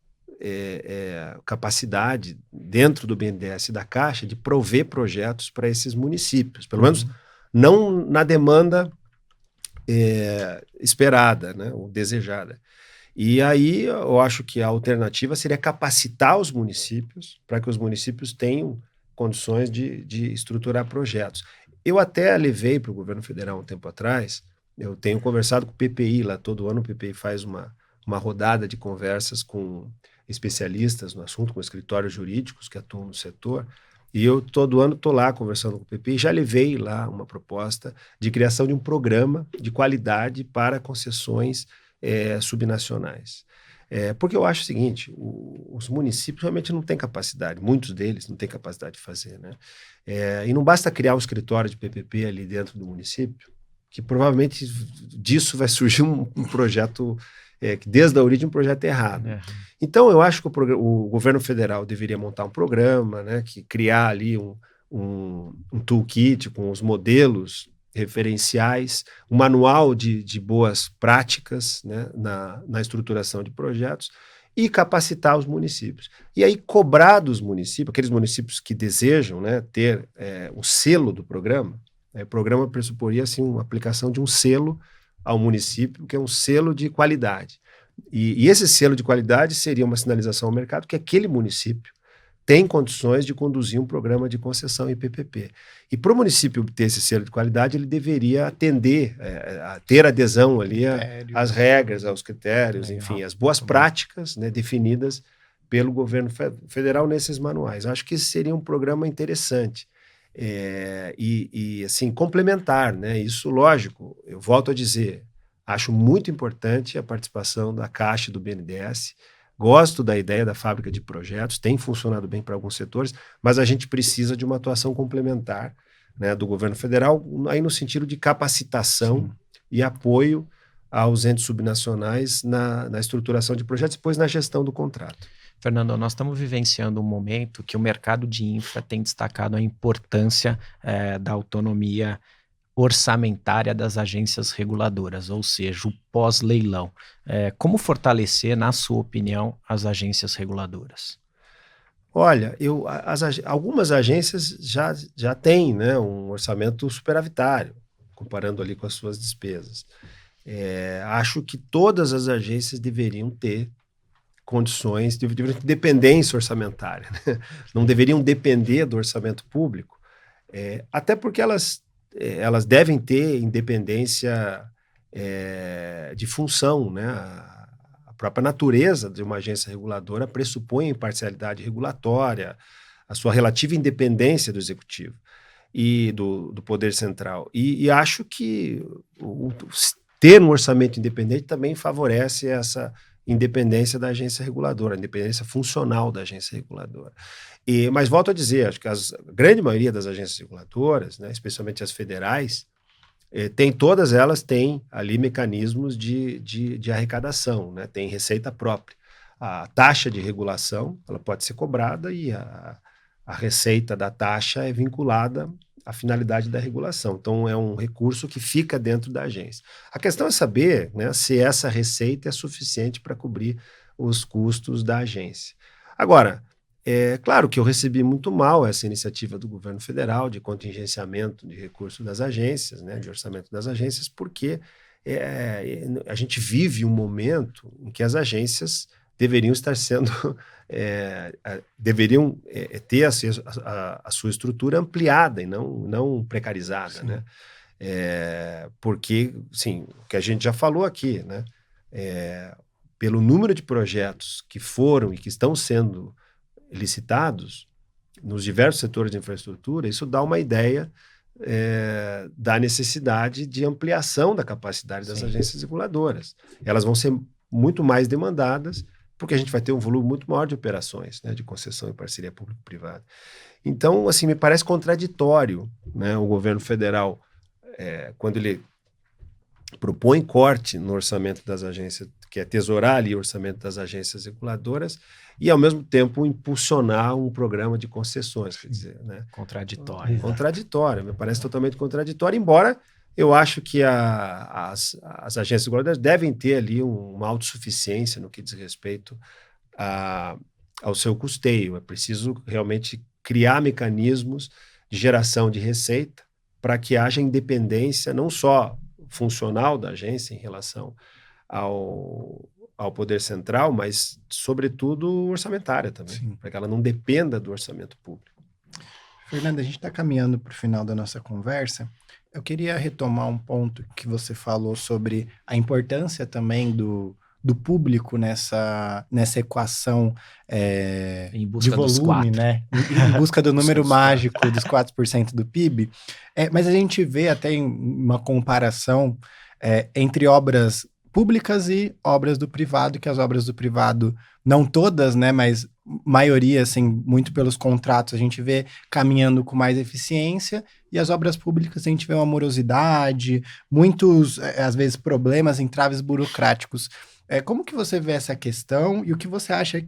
capacidade dentro do BNDES e da Caixa de prover projetos para esses municípios, pelo menos não na demanda esperada, né, ou desejada. E aí eu acho que a alternativa seria capacitar os municípios para que os municípios tenham condições de estruturar projetos. Eu até levei para o governo federal um tempo atrás, eu tenho conversado com o PPI, lá todo ano o PPI faz uma rodada de conversas com especialistas no assunto, com escritórios jurídicos que atuam no setor, e eu todo ano estou lá conversando com o PPI, já levei lá uma proposta de criação de um programa de qualidade para concessões subnacionais. Porque eu acho o seguinte, os municípios realmente não têm capacidade, muitos deles não têm capacidade de fazer, né? E não basta criar um escritório de PPP ali dentro do município, que provavelmente disso vai surgir um projeto, que desde a origem um projeto errado. Então eu acho que o governo federal deveria montar um programa, né, que criar ali um toolkit com os modelos referenciais, um manual de boas práticas, né, na estruturação de projetos, e capacitar os municípios. E aí cobrar dos municípios, aqueles municípios que desejam, né, ter o selo do programa, o programa pressuporia assim, uma aplicação de um selo ao município, que é um selo de qualidade. E esse selo de qualidade seria uma sinalização ao mercado que aquele município tem condições de conduzir um programa de concessão em PPP. E para o município ter esse selo de qualidade, ele deveria atender, a ter adesão ali às regras, aos critérios, enfim, às boas práticas, né, definidas pelo governo federal nesses manuais. Acho que esse seria um programa interessante e assim, complementar, né? Isso, lógico, eu volto a dizer, acho muito importante a participação da Caixa e do BNDES. Gosto da ideia da fábrica de projetos, tem funcionado bem para alguns setores, mas a gente precisa de uma atuação complementar, né, do governo federal, aí no sentido de capacitação e apoio aos entes subnacionais na estruturação de projetos e depois na gestão do contrato. Fernando, nós estamos vivenciando um momento que o mercado de infra tem destacado a importância da autonomia orçamentária das agências reguladoras, ou seja, o pós-leilão. Como fortalecer, na sua opinião, as agências reguladoras? Olha, algumas agências já têm, né, um orçamento superavitário, comparando ali com as suas despesas. Acho que todas as agências deveriam ter condições, deveriam ter dependência orçamentária, né? Não deveriam depender do orçamento público, até porque elas devem ter independência de função, né? A própria natureza de uma agência reguladora pressupõe a imparcialidade regulatória, a sua relativa independência do executivo e do poder central. E acho que ter um orçamento independente também favorece essa independência da agência reguladora, a independência funcional da agência reguladora. Mas volto a dizer, acho que a grande maioria das agências reguladoras, né, especialmente as federais, todas elas têm ali mecanismos de arrecadação, né, tem receita própria. A taxa de regulação ela pode ser cobrada e a receita da taxa é vinculada à finalidade da regulação. Então, é um recurso que fica dentro da agência. A questão é saber, né, se essa receita é suficiente para cobrir os custos da agência. Agora, claro que eu recebi muito mal essa iniciativa do governo federal de contingenciamento de recursos das agências, né, de orçamento das agências, porque a gente vive um momento em que as agências deveriam estar sendo, deveriam ter a sua estrutura ampliada e não precarizada, né? Porque, sim, o que a gente já falou aqui, né? Pelo número de projetos que foram e que estão sendo licitados nos diversos setores de infraestrutura, isso dá uma ideia da necessidade de ampliação da capacidade das agências reguladoras. Elas vão ser muito mais demandadas, porque a gente vai ter um volume muito maior de operações, né, de concessão e parceria público-privada. Então, assim, me parece contraditório, né, o governo federal, quando ele propõe corte no orçamento das agências, que é tesourar ali o orçamento das agências reguladoras, e, ao mesmo tempo, impulsionar um programa de concessões, quer dizer, né? Contraditório. Contraditório, me parece totalmente contraditório, embora eu acho que as agências reguladoras devem ter ali uma autossuficiência no que diz respeito ao seu custeio. É preciso realmente criar mecanismos de geração de receita para que haja independência não só funcional da agência em relação ao poder central, mas, sobretudo, orçamentária também, para que ela não dependa do orçamento público. Fernanda, a gente está caminhando para o final da nossa conversa. Eu queria retomar um ponto que você falou sobre a importância também do público nessa equação em busca de volume, dos 4. né? Em busca do número mágico dos 4% do PIB. Mas a gente vê até uma comparação entre obras públicas e obras do privado, que as obras do privado, não todas, né, mas maioria, assim, muito pelos contratos, a gente vê caminhando com mais eficiência, e as obras públicas a gente vê uma morosidade, muitos, às vezes, problemas, entraves burocráticos. Como que você vê essa questão e o que você acha?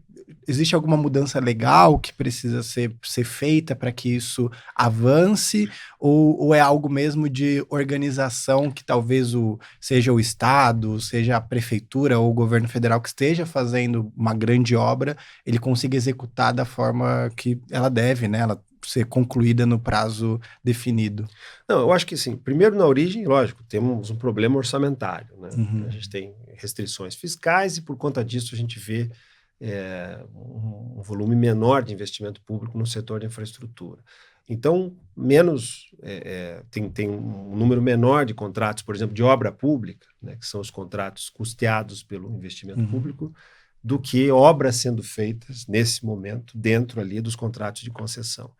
Existe alguma mudança legal que precisa ser feita para que isso avance? Ou é algo mesmo de organização que talvez seja o Estado, seja a prefeitura ou o governo federal que esteja fazendo uma grande obra, ele consiga executar da forma que ela deve, né? Ela ser concluída no prazo definido. Não, eu acho que sim. Primeiro, na origem, lógico, temos um problema orçamentário, né? Uhum. A gente tem restrições fiscais e, por conta disso, a gente vê um volume menor de investimento público no setor de infraestrutura. Então, tem um número menor de contratos, por exemplo, de obra pública, né, que são os contratos custeados pelo investimento público, do que obras sendo feitas, nesse momento, dentro ali dos contratos de concessão.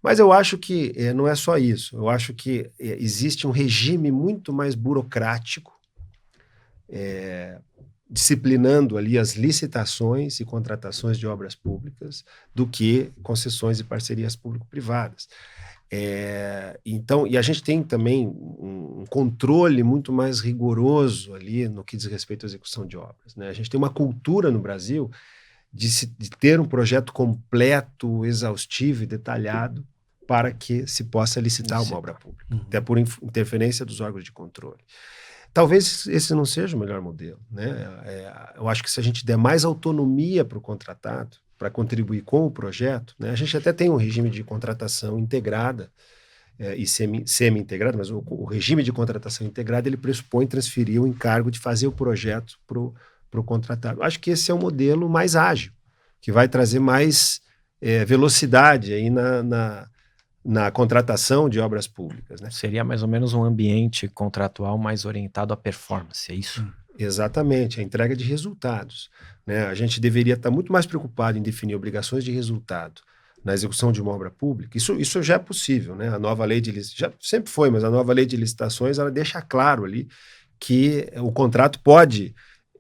Mas eu acho que não é só isso. Eu acho que existe um regime muito mais burocrático, disciplinando ali as licitações e contratações de obras públicas do que concessões e parcerias público-privadas. Então, e a gente tem também um controle muito mais rigoroso ali no que diz respeito à execução de obras, né? A gente tem uma cultura no Brasil de ter um projeto completo, exaustivo e detalhado para que se possa licitar uma obra pública, até por interferência dos órgãos de controle. Talvez esse não seja o melhor modelo, né? Eu acho que se a gente der mais autonomia para o contratado, para contribuir com o projeto, né? A gente até tem um regime de contratação integrada e semi-integrada, mas o regime de contratação integrada ele pressupõe transferir o encargo de fazer o projeto para o contratado. Acho que esse é um modelo mais ágil, que vai trazer mais velocidade aí na contratação de obras públicas, né? Seria mais ou menos um ambiente contratual mais orientado à performance, é isso? Exatamente, a entrega de resultados, né? A gente deveria estar muito mais preocupado em definir obrigações de resultado na execução de uma obra pública. Isso já é possível, né? A nova lei de licitações, já sempre foi, mas a nova lei de licitações ela deixa claro ali que o contrato pode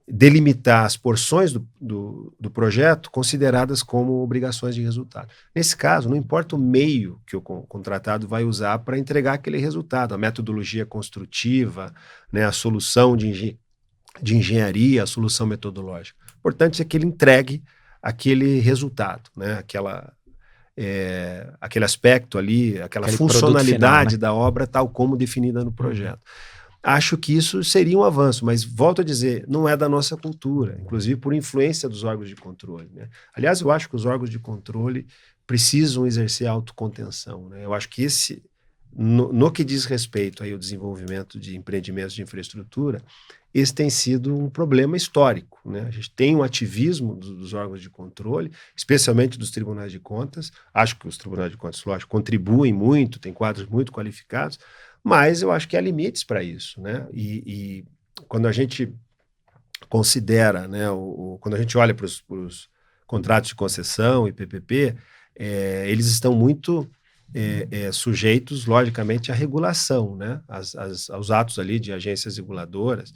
delimitar as porções do projeto consideradas como obrigações de resultado. Nesse caso, não importa o meio que o contratado vai usar para entregar aquele resultado, a metodologia construtiva, né, a solução de engenharia, a solução metodológica. O importante é que ele entregue aquele resultado, né, aquele aspecto ali, aquele funcionalidade final, né, da obra tal como definida no projeto. Acho que isso seria um avanço, mas volto a dizer, não é da nossa cultura, inclusive por influência dos órgãos de controle, né? Aliás, eu acho que os órgãos de controle precisam exercer autocontenção, né? Eu acho que no que diz respeito aí ao desenvolvimento de empreendimentos de infraestrutura, esse tem sido um problema histórico, né? A gente tem um ativismo dos órgãos de controle, especialmente dos tribunais de contas. Acho que os tribunais de contas, lógico, contribuem muito, tem quadros muito qualificados, mas eu acho que há limites para isso, né? E quando a gente considera, né, quando a gente olha para os contratos de concessão e PPP, eles estão muito sujeitos, logicamente, à regulação, né? Aos atos ali de agências reguladoras.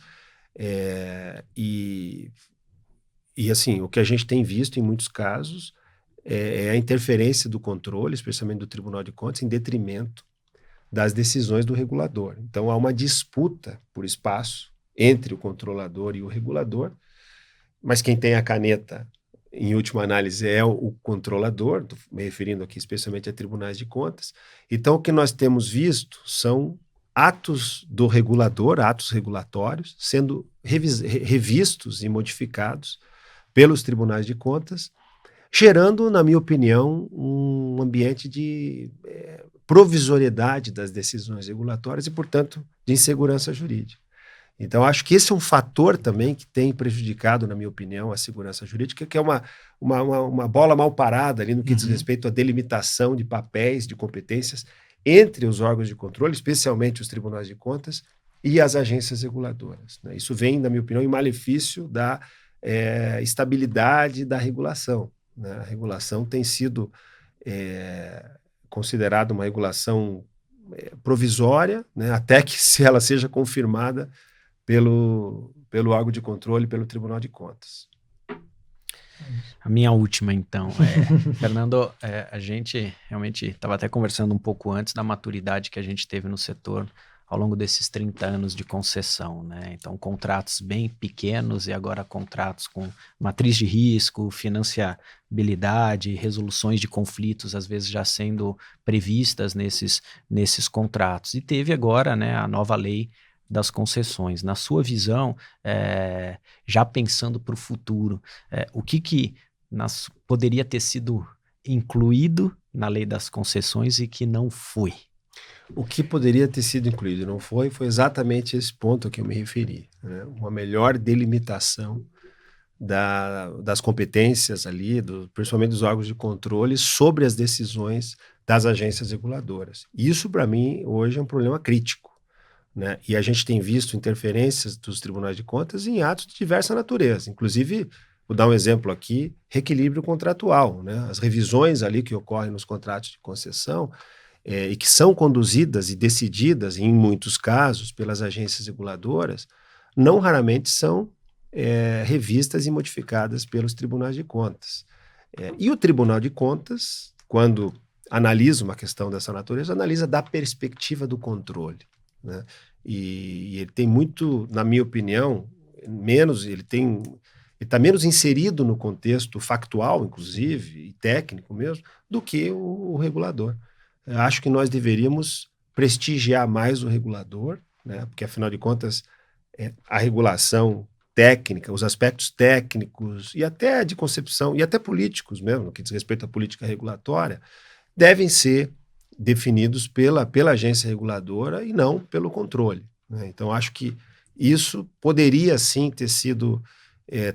E assim, o que a gente tem visto em muitos casos é a interferência do controle, especialmente do Tribunal de Contas, em detrimento das decisões do regulador. Então, há uma disputa por espaço entre o controlador e o regulador, mas quem tem a caneta, em última análise, é o controlador, estou me referindo aqui especialmente a tribunais de contas. Então, o que nós temos visto são atos do regulador, atos regulatórios, sendo revistos e modificados pelos tribunais de contas, gerando, na minha opinião, um ambiente de provisoriedade das decisões regulatórias e, portanto, de insegurança jurídica. Então, acho que esse é um fator também que tem prejudicado, na minha opinião, a segurança jurídica, que é uma bola mal parada ali no que diz respeito à delimitação de papéis, de competências entre os órgãos de controle, especialmente os tribunais de contas e as agências reguladoras, né? Isso vem, na minha opinião, em malefício da estabilidade da regulação, né? A regulação tem sido considerada uma regulação provisória, né? Até que se ela seja confirmada pelo órgão de controle, pelo Tribunal de Contas. A minha última, então. Fernando, a gente realmente estava até conversando um pouco antes da maturidade que a gente teve no setor ao longo desses 30 anos de concessão, né? Então, contratos bem pequenos e agora contratos com matriz de risco, financiabilidade, resoluções de conflitos, às vezes já sendo previstas nesses contratos. E teve agora, né, a nova lei das concessões. Na sua visão, já pensando para o futuro, o que poderia ter sido incluído na lei das concessões e que não foi? O que poderia ter sido incluído e não foi exatamente esse ponto a que eu me referi, né? Uma melhor delimitação das competências ali, principalmente dos órgãos de controle, sobre as decisões das agências reguladoras. Isso, para mim, hoje é um problema crítico, né? E a gente tem visto interferências dos tribunais de contas em atos de diversa natureza, inclusive, vou dar um exemplo aqui, reequilíbrio contratual, né? As revisões ali que ocorrem nos contratos de concessão, e que são conduzidas e decididas, em muitos casos, pelas agências reguladoras, não raramente são revistas e modificadas pelos tribunais de contas. E o Tribunal de Contas, quando analisa uma questão dessa natureza, analisa da perspectiva do controle, né? E ele tem muito, na minha opinião, ele está menos inserido no contexto factual, inclusive, e técnico mesmo, do que o regulador. Eu acho que nós deveríamos prestigiar mais o regulador, né? Porque, afinal de contas, a regulação técnica, os aspectos técnicos e até de concepção, e até políticos mesmo, no que diz respeito à política regulatória, devem ser definidos pela agência reguladora e não pelo controle, né? Então, acho que isso poderia, sim, ter sido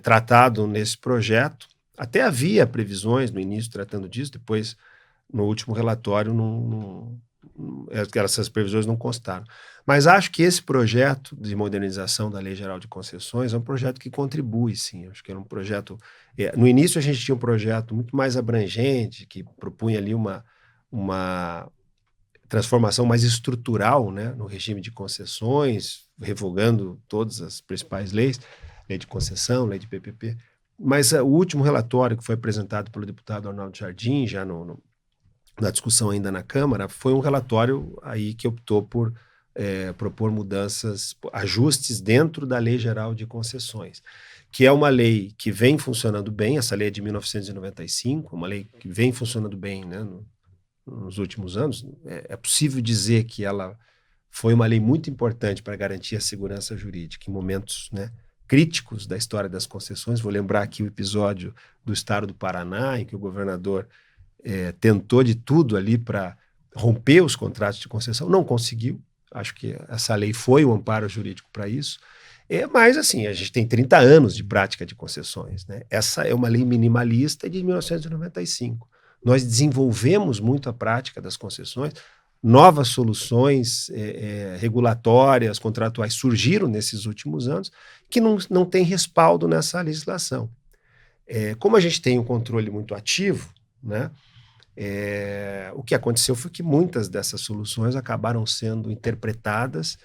tratado nesse projeto. Até havia previsões no início tratando disso, depois, no último relatório, essas previsões não constaram. Mas acho que esse projeto de modernização da Lei Geral de Concessões é um projeto que contribui, sim. Acho que era um projeto... no início, a gente tinha um projeto muito mais abrangente, que propunha ali uma transformação mais estrutural, né, no regime de concessões, revogando todas as principais leis, lei de concessão, lei de PPP. Mas o último relatório que foi apresentado pelo deputado Arnaldo Jardim, já na discussão ainda na Câmara, foi um relatório aí que optou por propor mudanças, ajustes dentro da Lei Geral de Concessões, que é uma lei que vem funcionando bem. Essa lei é de 1995, uma lei que vem funcionando bem, né, nos últimos anos. É possível dizer que ela foi uma lei muito importante para garantir a segurança jurídica em momentos, né, críticos da história das concessões. Vou lembrar aqui o episódio do estado do Paraná, em que o governador tentou de tudo ali para romper os contratos de concessão, não conseguiu. Acho que essa lei foi um amparo jurídico para isso. Mas, assim, a gente tem 30 anos de prática de concessões, né? Essa é uma lei minimalista de 1995. Nós desenvolvemos muito a prática das concessões, novas soluções regulatórias, contratuais surgiram nesses últimos anos, que não tem respaldo nessa legislação. Como a gente tem um controle muito ativo, né, o que aconteceu foi que muitas dessas soluções acabaram sendo interpretadas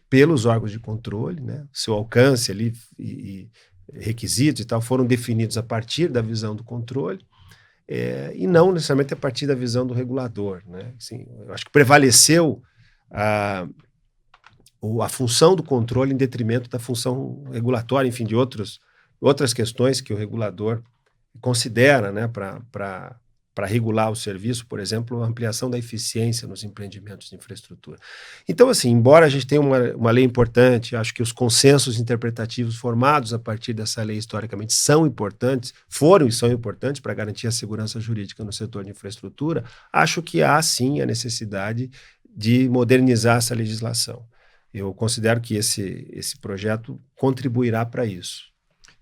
pelos órgãos de controle, né? Seu alcance ali e requisitos e tal foram definidos a partir da visão do controle, e não necessariamente a partir da visão do regulador, né? Assim, eu acho que prevaleceu a função do controle em detrimento da função regulatória, enfim, de outras questões que o regulador considera, né, para regular o serviço, por exemplo, a ampliação da eficiência nos empreendimentos de infraestrutura. Então, assim, embora a gente tenha uma lei importante, acho que os consensos interpretativos formados a partir dessa lei historicamente foram e são importantes para garantir a segurança jurídica no setor de infraestrutura. Acho que há, sim, a necessidade de modernizar essa legislação. Eu considero que esse projeto contribuirá para isso.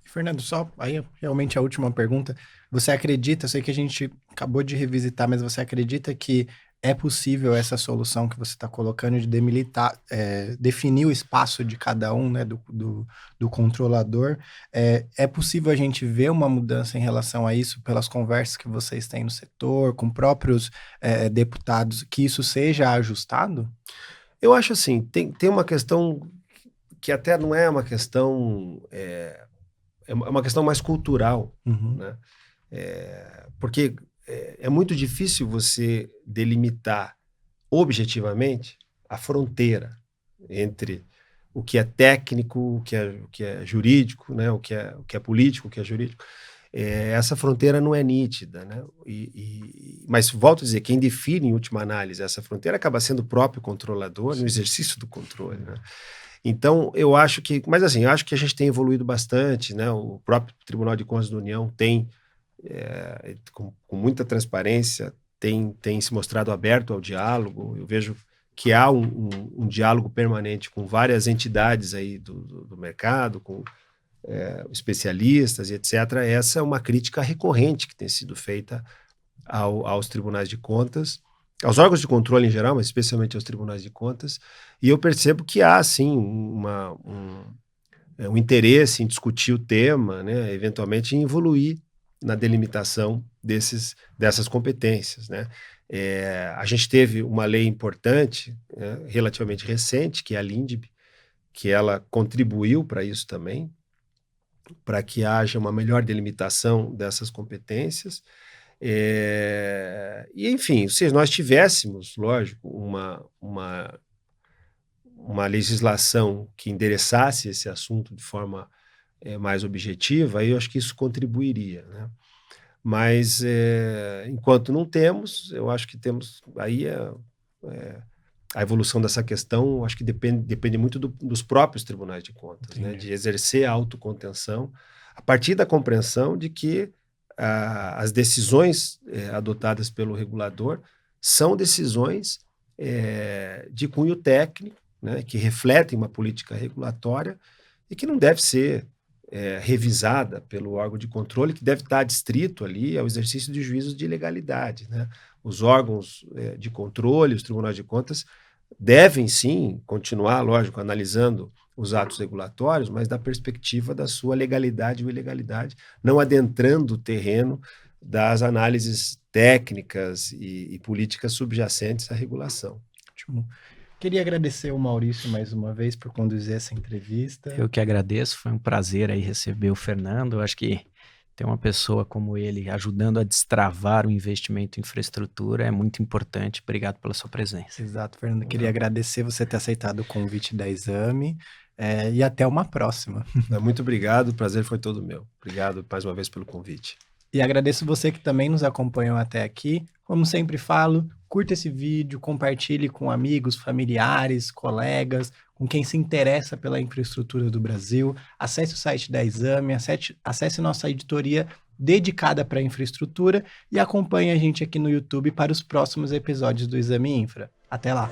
Fernando, só aí realmente a última pergunta. Você acredita, eu sei que a gente acabou de revisitar, mas você acredita que é possível essa solução que você está colocando de demilitar, definir o espaço de cada um, né, do controlador? É possível a gente ver uma mudança em relação a isso pelas conversas que vocês têm no setor, com próprios deputados, que isso seja ajustado? Eu acho assim, tem uma questão que até não é uma questão... É uma questão mais cultural, né? Porque é muito difícil você delimitar objetivamente a fronteira, entre o que é técnico, o que é jurídico, né? O que é político, o que é jurídico. Essa fronteira não é nítida, né? Mas volto a dizer, quem define em última análise essa fronteira acaba sendo o próprio controlador no exercício do controle, né? Então, eu acho que a gente tem evoluído bastante, né? O próprio Tribunal de Contas da União tem, com muita transparência, tem se mostrado aberto ao diálogo. Eu vejo que há um diálogo permanente com várias entidades aí do mercado, com especialistas e etc. Essa é uma crítica recorrente que tem sido feita aos tribunais de contas, aos órgãos de controle em geral, mas especialmente aos tribunais de contas, e eu percebo que há, sim, um interesse em discutir o tema, né, eventualmente em evoluir na delimitação dessas competências, né? A gente teve uma lei importante, relativamente recente, que é a LINDB, que ela contribuiu para isso também, para que haja uma melhor delimitação dessas competências. E, enfim, se nós tivéssemos, lógico, uma legislação que endereçasse esse assunto de forma mais objetiva, aí eu acho que isso contribuiria, né? Mas, enquanto não temos, eu acho que temos aí a evolução dessa questão, acho que depende muito dos próprios tribunais de contas, né? De exercer a autocontenção a partir da compreensão de que as decisões adotadas pelo regulador são decisões de cunho técnico, né? Que refletem uma política regulatória e que não deve ser revisada pelo órgão de controle, que deve estar adstrito ali ao exercício de juízos de legalidade, né? Os órgãos de controle, os tribunais de contas, devem sim continuar, lógico, analisando os atos regulatórios, mas da perspectiva da sua legalidade ou ilegalidade, não adentrando o terreno das análises técnicas e políticas subjacentes à regulação. Ótimo. Queria agradecer ao Maurício mais uma vez por conduzir essa entrevista. Eu que agradeço, foi um prazer aí receber o Fernando. Eu acho que ter uma pessoa como ele ajudando a destravar o investimento em infraestrutura é muito importante. Obrigado pela sua presença. Exato, Fernando. Queria agradecer você ter aceitado o convite da Exame e até uma próxima. Muito obrigado, o prazer foi todo meu. Obrigado mais uma vez pelo convite. E agradeço você que também nos acompanhou até aqui. Como sempre falo, curta esse vídeo, compartilhe com amigos, familiares, colegas, com quem se interessa pela infraestrutura do Brasil. Acesse o site da Exame, acesse nossa editoria dedicada para a infraestrutura e acompanhe a gente aqui no YouTube para os próximos episódios do Exame Infra. Até lá!